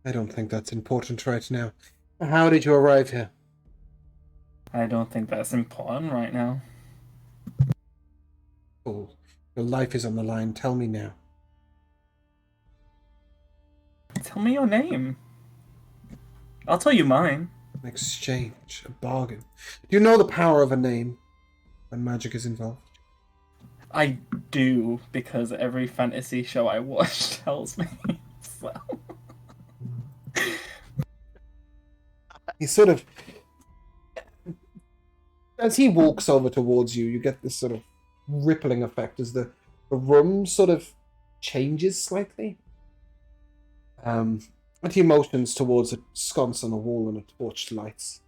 I don't think that's important right now. How did you arrive here? I don't think that's important right now. Oh, your life is on the line. Tell me now. Tell me your name. I'll tell you mine. An exchange, a bargain. Do you know the power of a name when magic is involved? I do, because every fantasy show I watch tells me so. He sort of, as he walks over towards you, you get this sort of rippling effect as the room sort of changes slightly. And he motions towards a sconce on the wall and a torch lights.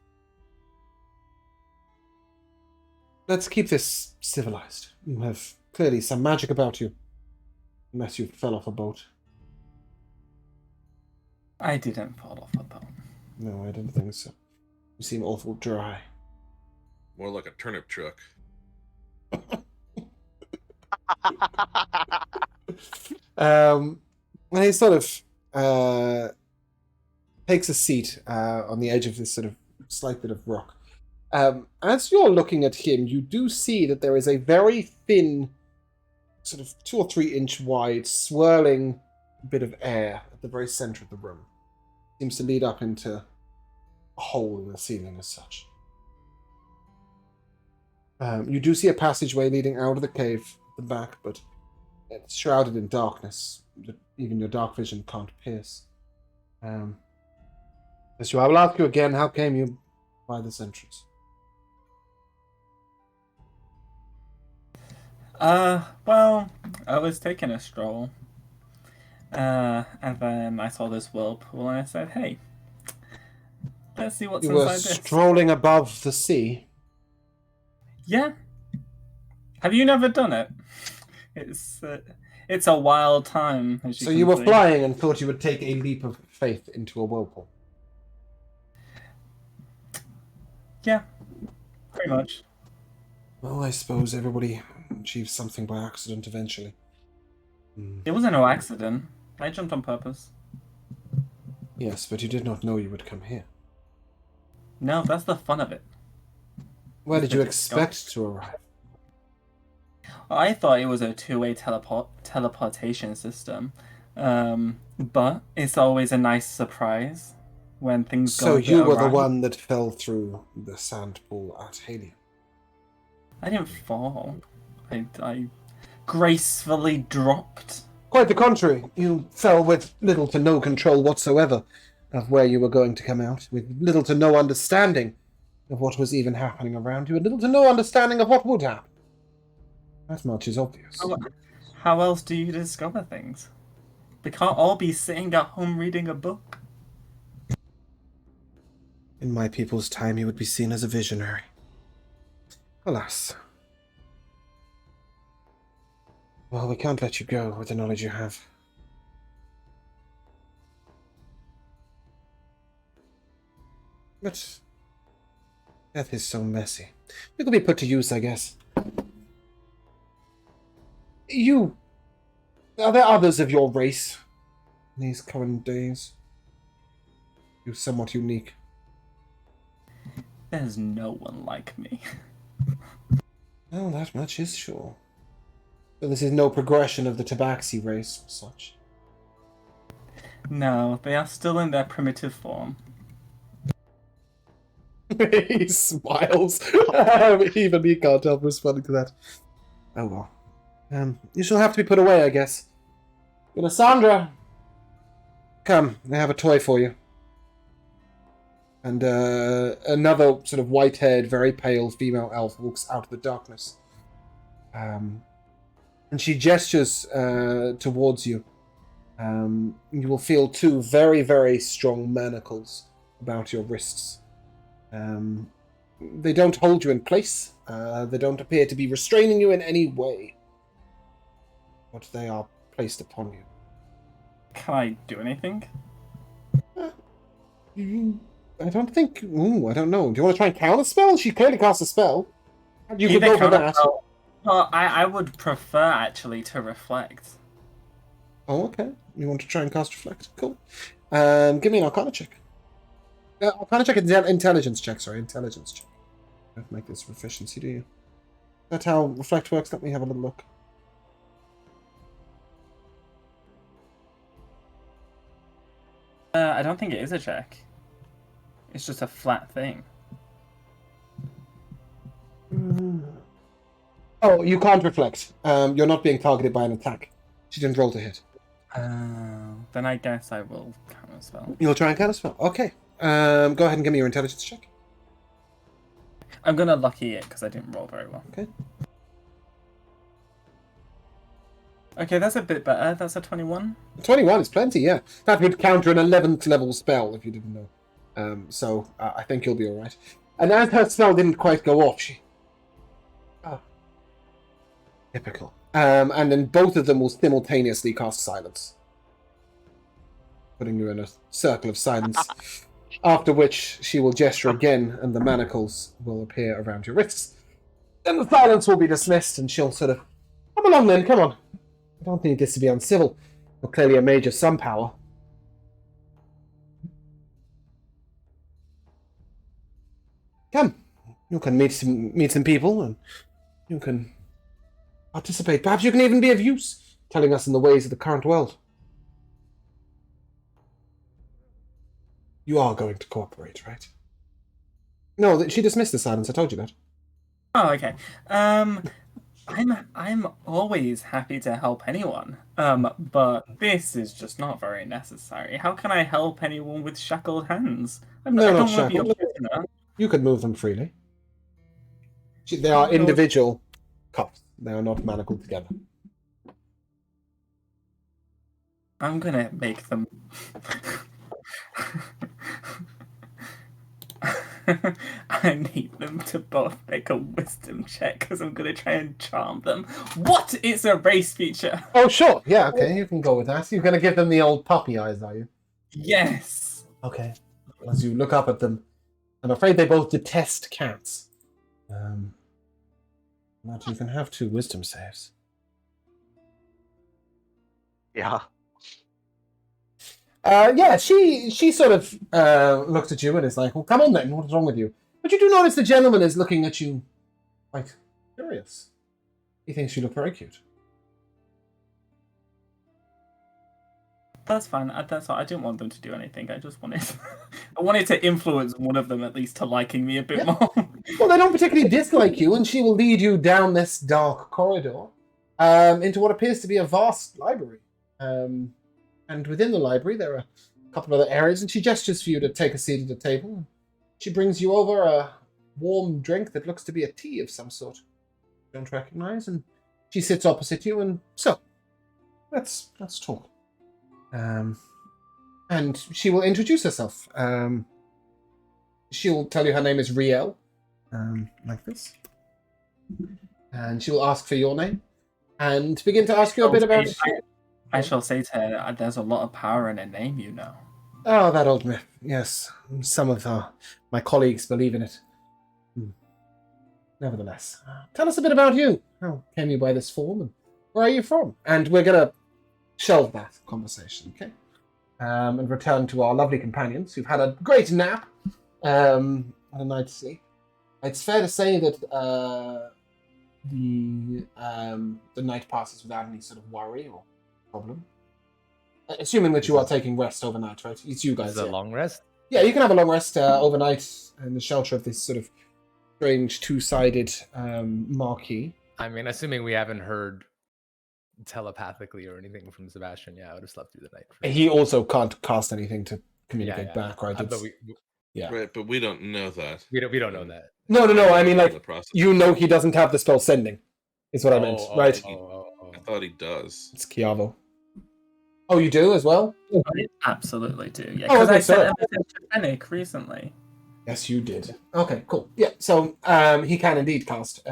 Let's keep this civilized. You have clearly some magic about you. Unless you fell off a boat. I didn't fall off a boat. No, I don't think so. You seem awful dry. More like a turnip truck. And he sort of takes a seat on the edge of this sort of slight bit of rock. As you're looking at him, you do see that there is a very thin, sort of 2 or 3 inch wide, swirling bit of air at the very center of the room. Seems to lead up into a hole in the ceiling as such. You do see a passageway leading out of the cave at the back, but it's shrouded in darkness that even your dark vision can't pierce. So I will ask you again, how came you by this entrance? Well, I was taking a stroll. And then I saw this whirlpool and I said, hey, let's see what's You were inside this. strolling above the sea. Yeah. Have you never done it? It's a wild time. As you So can you were see. flying and thought you would take a leap of faith into a whirlpool. Yeah, pretty much. Well, I suppose everybody achieves something by accident eventually. It wasn't no accident. I jumped on purpose. Yes, but you did not know you would come here. No, that's the fun of it. Where did you It's expect to arrive? I thought it was a two-way teleportation system, but it's always a nice surprise when things go So a bit you were the awry. one that fell through the sand pool at Halion. I didn't fall. I gracefully dropped. Quite the contrary. You fell with little to no control whatsoever of where you were going to come out, with little to no understanding of what was even happening around you, and little to no understanding of what would happen. That much is obvious. How else do you discover things? We can't all be sitting at home reading a book. In my people's time, you would be seen as a visionary. Alas. Well, we can't let you go with the knowledge you have. But death is so messy. It could be put to use, I guess. Are there others of your race in these current days? You're somewhat unique. There's no one like me. Oh, that much is sure. So this is no progression of the Tabaxi race or such. No, they are still in their primitive form. He smiles. Even he can't help responding to that. Oh well. You shall have to be put away, I guess. Sandra, come, I have a toy for you. And another sort of white-haired, very pale female elf walks out of the darkness. And she gestures towards you. You will feel 2 very, very strong manacles about your wrists. They don't hold you in place. They don't appear to be restraining you in any way. But they are placed upon you. Can I do anything? I don't think... Ooh, I don't know. Do you want to try and counter spell? She clearly cast a spell. You could go for that. Well, I would prefer actually to reflect. Oh, okay. You want to try and cast Reflect? Cool. Give me an Arcana check. Arcana check, intelligence check, sorry. Intelligence check. Don't make this proficiency, do you? That's how Reflect works. Let me have a little look. I don't think it is a check. It's just a flat thing. Oh, you can't reflect. You're not being targeted by an attack. She didn't roll to hit. Then I guess I will counter spell. You'll try and counter spell. Okay. Go ahead and give me your intelligence check. I'm gonna lucky it because I didn't roll very well. Okay. Okay, that's a bit better. That's a 21. 21 is plenty, yeah. That would counter an 11th level spell if you didn't know. So I think you'll be alright. And as her spell didn't quite go off, she... Oh. Typical. And then both of them will simultaneously cast silence. Putting you in a circle of silence. After which she will gesture again and the manacles will appear around your wrists. Then the silence will be dismissed and she'll sort of... Come along then, come on. I don't need this to be uncivil. You're clearly a mage of some power. Come. You can meet some people and you can participate. Perhaps you can even be of use, telling us in the ways of the current world. You are going to cooperate, right? No, she dismissed the silence. I told you that. Oh, okay. I'm always happy to help anyone. But this is just not very necessary. How can I help anyone with shackled hands? I don't want to be a prisoner. You could move them freely. They are individual cuffs. They are not manacled together. I'm gonna make them. I need them to both make a wisdom check because I'm gonna try and charm them. What is a race feature? Oh, sure. Yeah, okay. You can go with that. You're going to give them the old puppy eyes, are you? Yes. Okay. As you look up at them, I'm afraid they both detest cats. But you can have 2 wisdom saves. Yeah. Yeah, she sort of looks at you and is like, well, come on then, what's wrong with you? But you do notice the gentleman is looking at you quite curious. He thinks you look very cute. That's fine. That's all. I didn't want them to do anything. I just wanted, I wanted to influence one of them at least to liking me a bit more. Well, they don't particularly dislike you, and she will lead you down this dark corridor into what appears to be a vast library. And within the library, there are a couple of other areas, and she gestures for you to take a seat at the table. She brings you over a warm drink that looks to be a tea of some sort. You don't recognize, and she sits opposite you, and so, let's talk. And she will introduce herself. She'll tell you her name is Riel, like this. And she will ask for your name, and begin to ask you a bit about... I shall say to her, there's a lot of power in a name, you know. Oh, that old myth. Yes, some of my colleagues believe in it. Nevertheless, tell us a bit about you. How came you by this form, and where are you from? And we're going to shelve that conversation, okay? And return to our lovely companions who've had a great nap and a night's sleep. It's fair to say that the night passes without any sort of worry or problem. Assuming that you are taking rest overnight, right? It's you guys. Is it a long rest? Yeah, you can have a long rest overnight in the shelter of this sort of strange two-sided marquee. I mean, assuming we haven't heard telepathically or anything from Sebastian, yeah, I would have slept through the night. He also can't cast anything to communicate back, right? But Right, but we don't know that. we don't know that. No. I mean, like, The process. you know he doesn't have the spell sending, is what I meant, right? I thought he does. It's Chiavo. Oh, you do as well? I absolutely do. Yeah, Oh, because okay, I sent sorry. a message to Fennec recently. Yes, you did. Okay, cool. Yeah, so he can indeed cast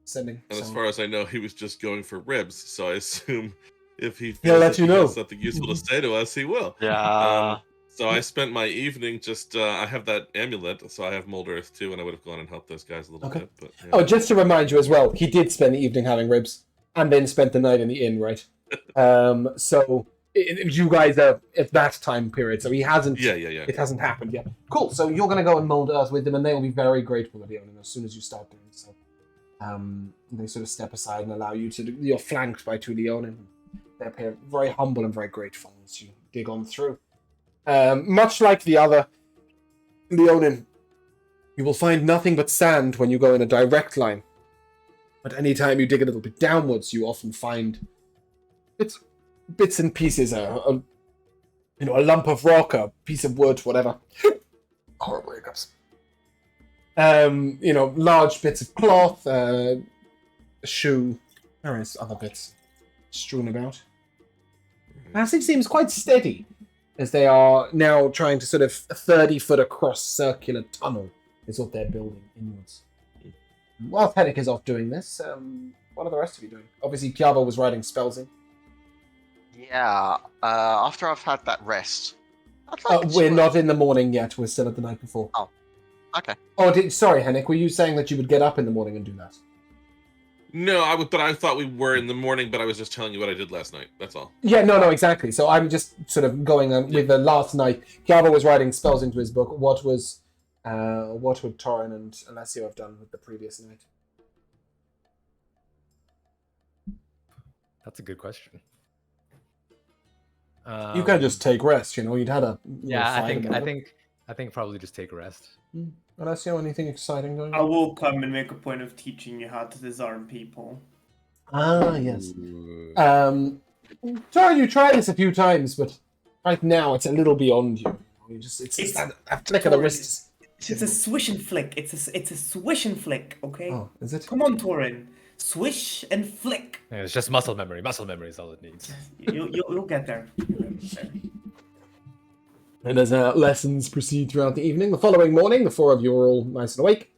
sending. And as So far as I know, he was just going for ribs, so I assume if he he'll feels let like you he know. has something useful to say to us, he will. Yeah. So I spent my evening just I have that amulet, so I have Mold Earth too, and I would have gone and helped those guys a little Okay. bit. But yeah. Oh, just to remind you as well, he did spend the evening having ribs, and then spent the night in the inn, right? So you guys are at that time period, so he hasn't. Yeah. It hasn't happened yet. Cool. So you're going to go and mold earth with them, and they will be very grateful of you as soon as you start doing so. They sort of step aside and allow you to. You're flanked by two Leonin. They appear very humble and very grateful as you dig on through. Much like the other Leonin, you will find nothing but sand when you go in a direct line. But anytime you dig a little bit downwards, you often find bits and pieces, a lump of rock, a piece of wood, whatever. Horrible hiccups. Large bits of cloth, a shoe, various other bits strewn about. Passing seems quite steady, as they are now trying to sort of 30-foot across circular tunnel is what they're building inwards. While Penic is off doing this, what are the rest of you doing? Obviously, Kiava was writing spells in. Yeah. After I've had that rest, I'd like We're to, not in the morning yet. We're still at the night before. Oh, okay. Oh, sorry, Henrik. Were you saying that you would get up in the morning and do that? No, but I thought we were in the morning, but I was just telling you what I did last night. That's all. Yeah, no, exactly. So I'm just sort of going on with the last night. Kiava was writing spells into his book. What would Torin and Alessio have done with the previous night? That's a good question. You can just take rest. You'd had a Yeah, fight I think probably just take a rest. Alessio, anything exciting going on? I will come and make a point of teaching you how to disarm people. Ah, yes. Ooh. Torin, you tried this a few times, but right now it's a little beyond you. It's a flick of the wrist. It's a swish and flick. It's a swish and flick. Okay. Oh, is it? Come on, Torin. Swish and flick. Yeah, it's just muscle memory. Muscle memory is all it needs. You'll get there. And as lessons proceed throughout the evening, the following morning, the four of you are all nice and awake.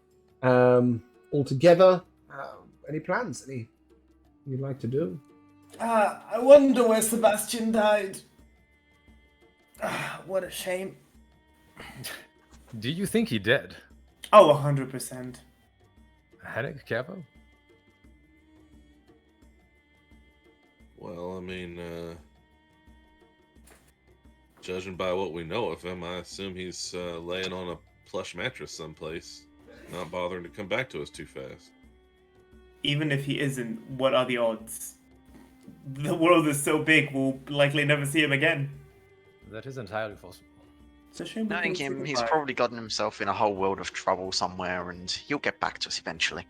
All together. Any plans? Anything you'd like to do? I wonder where Sebastian died. What a shame. Do you think he did? Oh, 100%. Henrik, Capo? Well, I mean, judging by what we know of him, I assume he's laying on a plush mattress someplace, not bothering to come back to us too fast. Even if he isn't, what are the odds? The world is so big, we'll likely never see him again. That is entirely possible. It's a shame. we Knowing can't see him, the he's fire. probably gotten himself in a whole world of trouble somewhere, and he'll get back to us eventually.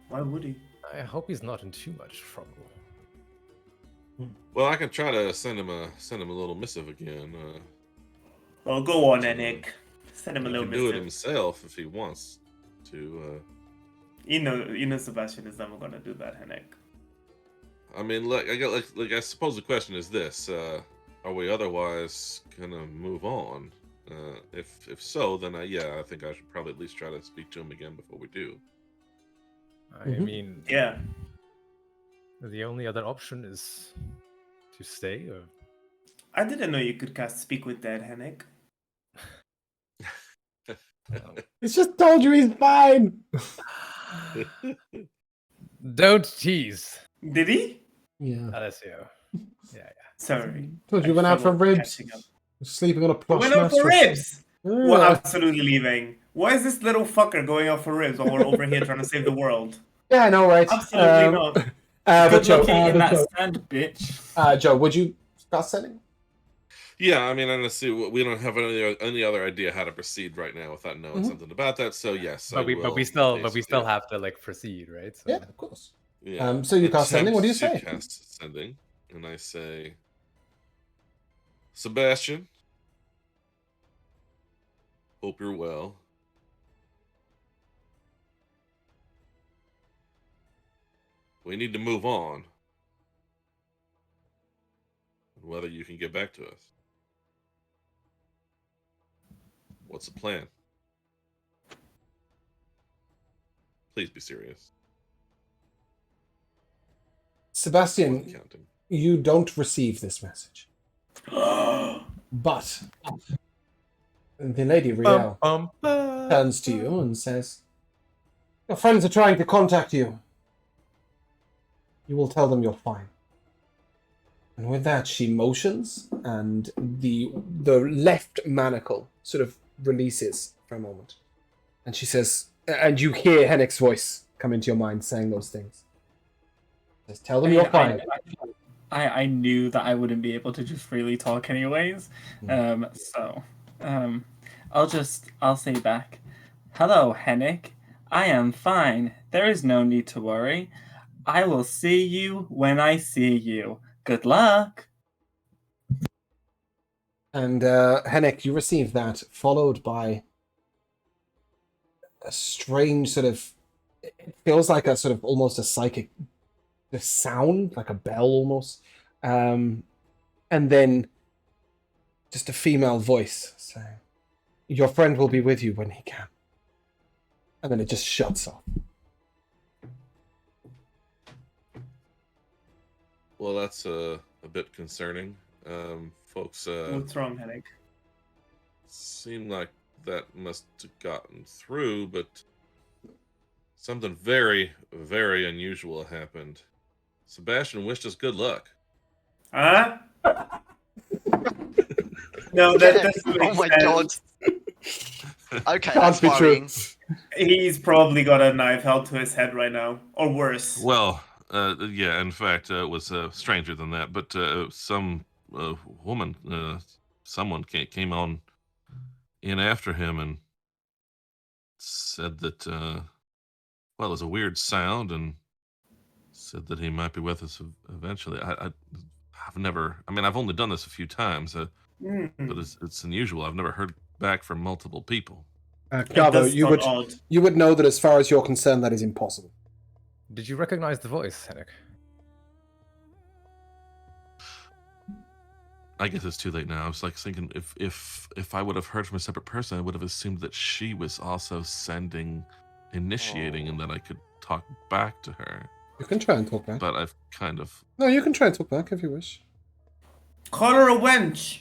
Why would he? I hope he's not in too much trouble. Well, I can try to send him a little missive again. Well, go on, Enik. Send him a He little can do it bit. himself if he wants to. You know, Sebastian is never gonna do that, Enik. I mean, I suppose the question is this: are we otherwise gonna move on? If so, then I think I should probably at least try to speak to him again before we do. I mean, Yeah. the only other option is to stay, or I didn't know you could cast Speak with Dead, Henrik. He's just told you he's fine. don't tease, Did he? Yeah. Alessio. Yeah. Sorry. Told you went out for Struggled ribs. catching up. Sleeping on a We plush went out for mattress. ribs! Yeah. We're absolutely leaving. Why is this little fucker going out for ribs while we're over here trying to save the world? Yeah, I know, right? Absolutely not. But Good Joe, looking in but that Joe, sand, bitch. Joe, would you start sending? Yeah, I mean, honestly, we don't have any other idea how to proceed right now without knowing something about that. So yes, But we still have to like proceed, right? So Yeah, of course. Yeah. So you cast sending. What do you Attempt say? to cast sending, and I say, Sebastian, hope you're well. We need to move on. Whether you can get back to us. What's the plan? Please be serious. Sebastian, Counting. you don't receive this message. But the Lady Riel turns to you and says, "Your friends are trying to contact you. You will tell them you're fine." And with that, she motions, and the left manacle sort of releases for a moment. And she says, and you hear Hennick's voice come into your mind saying those things. Says, "Tell them you're fine." I knew that I wouldn't be able to just freely talk anyways. I'll say back, "Hello, Hennick. I am fine. There is no need to worry. I will see you when I see you. Good luck." And Hennick, you receive that, followed by a strange sort of, it feels like a sort of almost a psychic sound, like a bell almost. And then just a female voice saying, "Your friend will be with you when he can." And then it just shuts off. Well, that's a bit concerning. Folks, What's wrong, Hennick? seemed like that must have gotten through, but something very, very unusual happened. Sebastian wished us good luck. Huh? No, that doesn't Oh make my sense. god. Okay, Can't that's be true. worrying. He's probably got a knife held to his head right now, or worse. Well, yeah, in fact, it was stranger than that, but some woman, someone came on in after him and said that, well, it was a weird sound and said that he might be with us eventually. I've never, I mean, I've only done this a few times, but it's unusual. I've never heard back from multiple people. It Cavo, does sound odd. you would know that as far as you're concerned, that is impossible. Did you recognize the voice, Hennick? I guess it's too late now. I was like thinking if I would have heard from a separate person, I would have assumed that she was also initiating, and that I could talk back to her. You can try and talk back. But I've kind of... No, you can try and talk back if you wish. Call her a wench.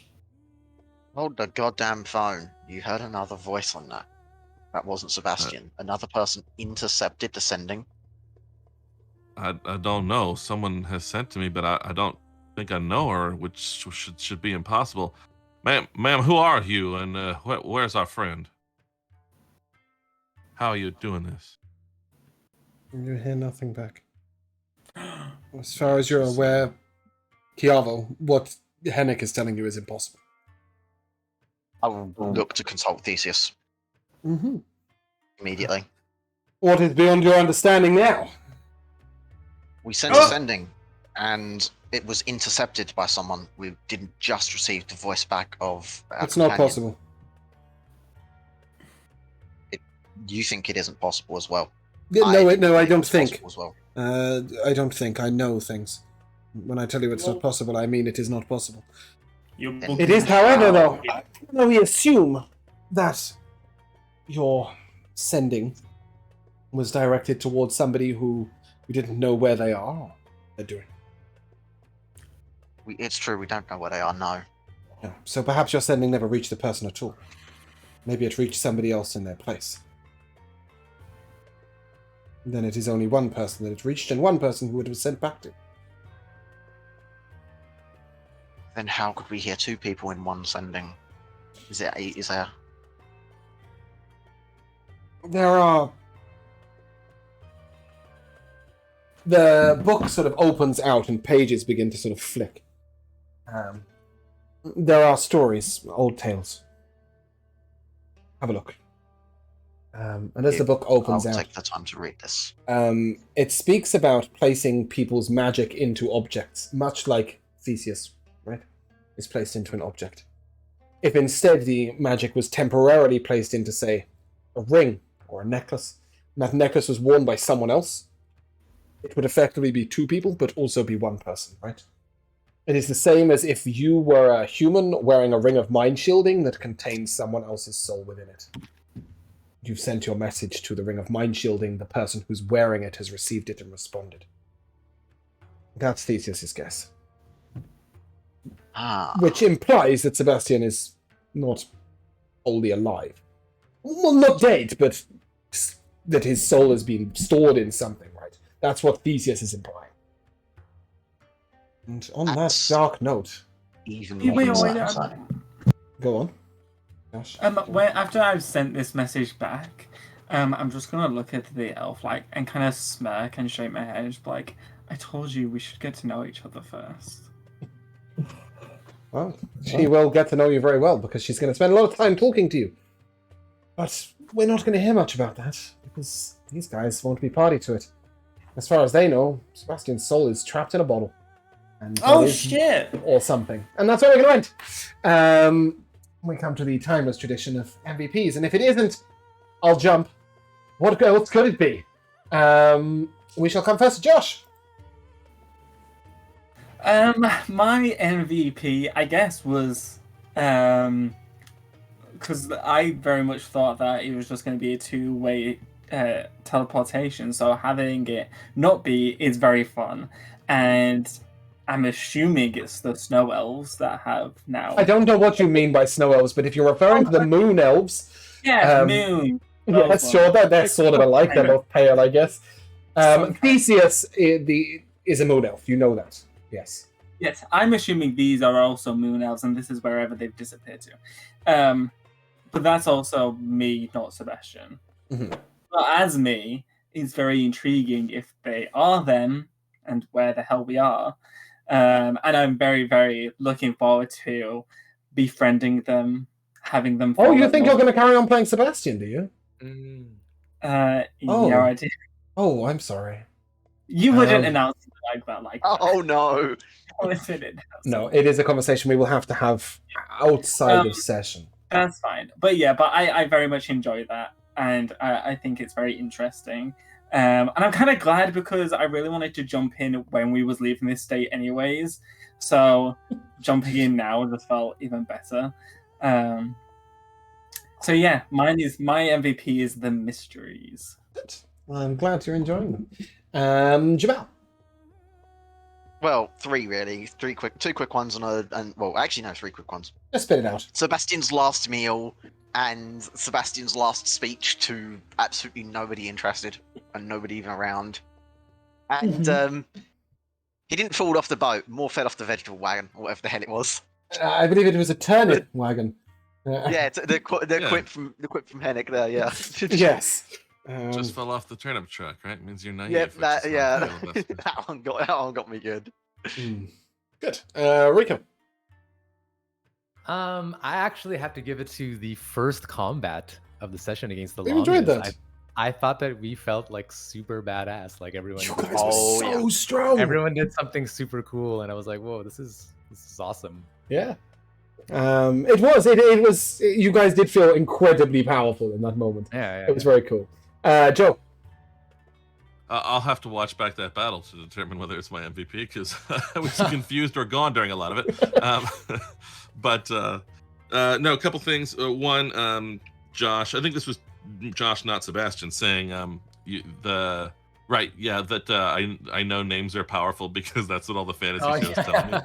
Hold the goddamn phone. You heard another voice on that. That wasn't Sebastian. Another person intercepted the sending. I don't know. Someone has sent to me, but I don't think I know her, which should be impossible. Ma'am, who are you, and where's our friend? How are you doing this? You hear nothing back. As far as you're aware, Chiavo, what Hennick is telling you is impossible. I will look to consult Theseus Mm-hmm. immediately. What is beyond your understanding now? We sent a sending, and it was intercepted by someone. We didn't just receive the voice back of our It's not companion. possible. You think it isn't possible as well? No, I don't it's think. possible as well. I don't think. I know things. When I tell you it's not possible, I mean it is not possible. It is, however, though, we assume that your sending was directed towards somebody who we didn't know where they are or they're doing. It's true, we don't know where they are now. Yeah. So perhaps your sending never reached the person at all. Maybe it reached somebody else in their place. Then it is only one person that it reached, and one person who it was sent back to. Then how could we hear two people in one sending? Is there? There are... The book sort of opens out and pages begin to sort of flick. There are stories, old tales. Have a look. And as the book opens I'll out, take the time to read this. it speaks about placing people's magic into objects, much like Theseus, right, is placed into an object. If instead the magic was temporarily placed into, say, a ring or a necklace, and that necklace was worn by someone else, it would effectively be two people, but also be one person, right? It is the same as if you were a human wearing a ring of mind shielding that contains someone else's soul within it. You've sent your message to the Ring of Mind Shielding. The person who's wearing it has received it and responded. That's Theseus's guess. Ah. Which implies that Sebastian is not wholly alive. Well, not dead, but that his soul has been stored in something, right? That's what Theseus is implying. And on That's- that dark note, Even Wait, more wait, insight. go on. Gosh. After I've sent this message back, I'm just gonna look at the elf and kind of smirk and shake my head, just like, I told you we should get to know each other first. Well, she will get to know you very well because she's going to spend a lot of time talking to you. But we're not going to hear much about that because these guys won't be party to it. As far as they know, Sebastian's soul is trapped in a bottle. And Oh shit! or something. And that's where we're going to end. We come to the timeless tradition of MVPs, and if it isn't, I'll jump. What else could it be? We shall come first to Josh. My MVP, I guess, was because I very much thought that it was just going to be a two-way teleportation. So having it not be is very fun, and I'm assuming it's the snow elves that have now. I don't know what you mean by snow elves, but if you're referring to the moon elves, moon. yes, sure, they're sort of alike. They're both pale, I guess. Theseus is a moon elf. You know that. Yes. Yes, I'm assuming these are also moon elves, and this is wherever they've disappeared to. But that's also me, not Sebastian. Mm-hmm. But as me, it's very intriguing if they are them and where the hell we are. And I'm very, very looking forward to befriending them, having them. Oh, you think you're going to carry on playing Sebastian, do you? Yeah, I do. Oh, I'm sorry. You wouldn't announce it like that. Oh no! No, it is a conversation we will have to have outside of session. That's fine. But yeah, I very much enjoy that. And I think it's very interesting. And I'm kind of glad because I really wanted to jump in when we was leaving this state anyways. So jumping in now just felt even better. So yeah, my MVP is the mysteries. Good. I'm glad you're enjoying them. Jamal. Well, three really. Two quick ones actually no, three quick ones. Just spit it out. Sebastian's last meal and Sebastian's last speech to absolutely nobody interested and nobody even around. And he didn't fall off the boat, more fell off the vegetable wagon, or whatever the hell it was. I believe it was a turnip wagon. Yeah, the quip from Hennick there, yeah. Yes. Just fell off the turnip truck, right? Means you're naive. Yep, which is that not one got me good. Good. Rico. I actually have to give it to the first combat of the session against the We Longists. enjoyed that. I thought that we felt like super badass. Like everyone, You guys were so strong. everyone did something super cool, and I was like, "Whoa, this is awesome." Yeah. It was. You guys did feel incredibly powerful in that moment. Yeah. It was very cool. Joe. I'll have to watch back that battle to determine whether it's my MVP because I was confused or gone during a lot of it. But no, a couple things. One, Josh. I think this was Josh, not Sebastian, saying I know names are powerful because that's what all the fantasy shows tell me.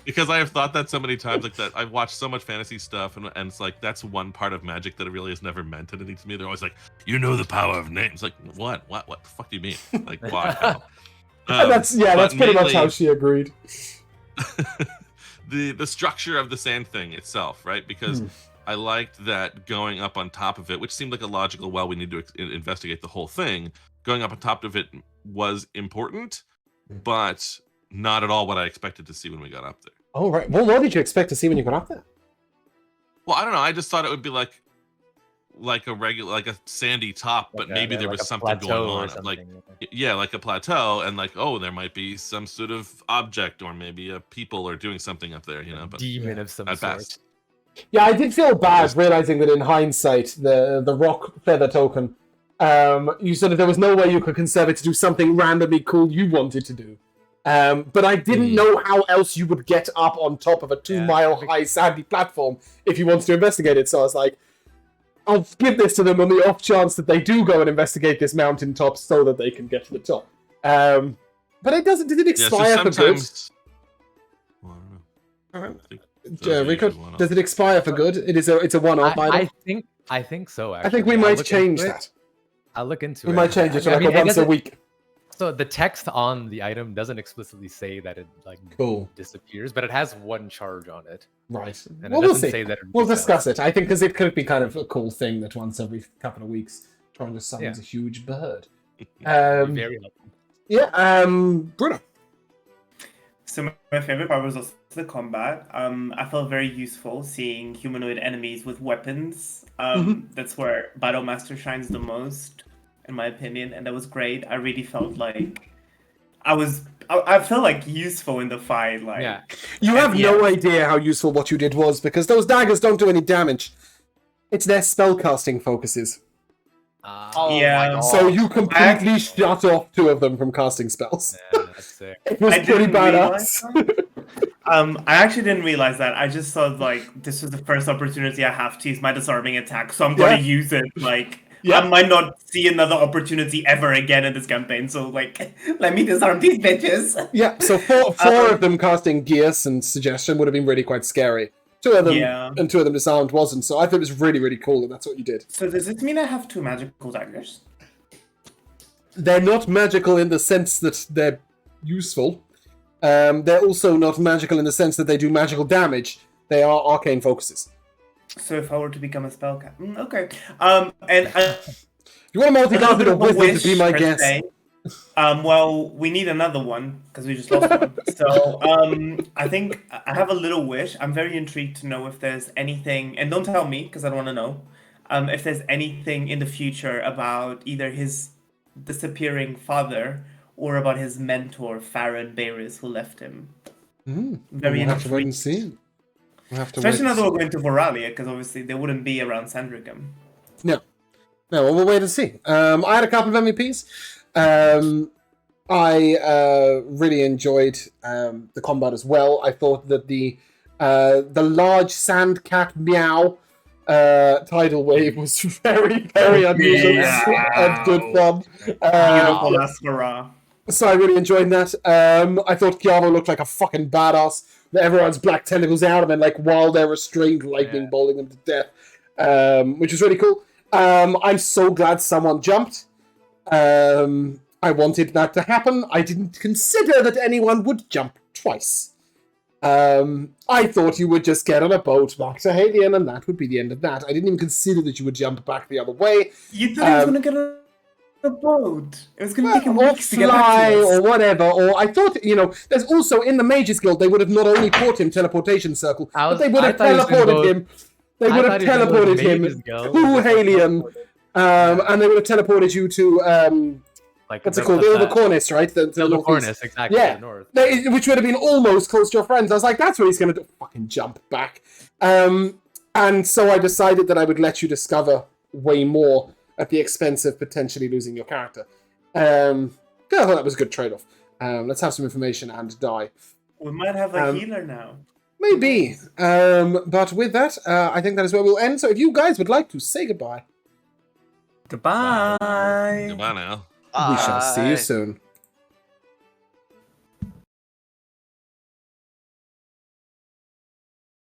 Because I have thought that so many times, like that I've watched so much fantasy stuff, and it's like that's one part of Magic that it really has never meant anything to me. They're always like, you know the power of names. Like what the fuck do you mean? Like why? How? That's pretty much how she agreed. the structure of the sand thing itself, right? Because I liked that going up on top of it, which seemed like a logical, well, we need to investigate the whole thing. Going up on top of it was important, but not at all what I expected to see when we got up there. Oh, right. Well, what did you expect to see when you got up there? Well, I don't know. I just thought it would be like a regular, like a sandy top, but maybe there was something going on. Like, yeah, like a plateau, and like, oh, there might be some sort of object, or maybe a people are doing something up there, you know. But demon of some at sort. best. Yeah, I did feel bad realizing that in hindsight, the rock feather token, there was no way you could conserve it to do something randomly cool you wanted to do. But I didn't know how else you would get up on top of a 2-mile high sandy platform if you wanted to investigate it. So I was like, I'll give this to them on the off chance that they do go and investigate this mountaintop so that they can get to the top. But it doesn't. Did it Yeah, so expire for good? sometimes. Well, I don't know. I think those Rico, usually one-off. does it expire for good? It's a one-off item. I think so. Actually. I think we I'll might look change into it. that. I'll look into We it. might change it to I like mean, a it once a doesn't- week. So the text on the item doesn't explicitly say that it like Cool. disappears, but it has one charge on it. Right. And Well, it we'll doesn't see. say that it We'll resets. discuss it. I think because it could be kind of a cool thing that once every couple of weeks, Torrent just summons Yeah. a huge bird. Very helpful. Yeah. Bruno. So my favorite part was also the combat. I felt very useful seeing humanoid enemies with weapons. That's where Battle Master shines the most, in my opinion, and that was great. I really felt like I felt like useful in the fight. Like, Yeah. You have Yeah. no idea how useful what you did was because those daggers don't do any damage. It's their spellcasting focuses. Oh Yeah. my god. So you completely shut off 2 of them from casting spells. Yeah, that's sick. It was I pretty didn't realize badass. I actually didn't realize that. I just thought like this was the first opportunity I have to use my disarming attack, so I'm gonna Yeah. use it. Like Yeah. I might not see another opportunity ever again in this campaign, so like let me disarm these bitches. Yeah, so four of them casting Gears and Suggestion would have been really quite scary. 2 of them Yeah. and 2 of them disarmed wasn't, so I thought it was really, really cool that that's what you did. So does this mean I have 2 magical daggers? They're not magical in the sense that they're useful. They're also not magical in the sense that they do magical damage. They are arcane focuses. So if I were to become a spellcaster, okay. And You want a multi-cast with a wizard wish, to be my per guest? se. Well, we need another one because we just lost one. So, I think I have a little wish. I'm very intrigued to know if there's anything, and don't tell me because I don't want to know. If there's anything in the future about either his disappearing father or about his mentor Farron Bayris who left him. Very We'll have to wait and intrigued. see. We'll have to Especially wait now and that see. we're going to Voralia, because obviously they wouldn't be around Sandringham. No, well, we'll wait and see. I had a couple of MEPs. I really enjoyed the combat as well. I thought that the large sand cat meow tidal wave was very, very unusual and good fun. Beautiful Asmara. So I really enjoyed that. I thought Kiavo looked like a fucking badass. Everyone's black tentacles out and then like while they're restrained, lightning bolting them to death, which was really cool. I'm so glad someone jumped. I wanted that to happen. I didn't consider that anyone would jump twice. I thought you would just get on a boat back to Halion and that would be the end of that. I didn't even consider that you would jump back the other way. You thought he was going to get on a boat. It was going to take him Or weeks to get back fly, to us. or whatever. Or I thought, there's also in the Mages Guild, they would have not only taught him teleportation circle, but they would have teleported him. They would have teleported him to Halion, and they would have teleported you to what's it called? The Cornice, right? The Cornice, exactly. Yeah. The north. Which would have been almost close to your friends. I was like, that's what he's going to do. Fucking jump back. And so I decided that I would let you discover way more at the expense of potentially losing your character. I thought that was a good trade-off. Let's have some information and die. We might have a healer now. Maybe. But with that, I think that is where we'll end. So if you guys would like to say goodbye, Goodbye. Goodbye now. we shall see you soon.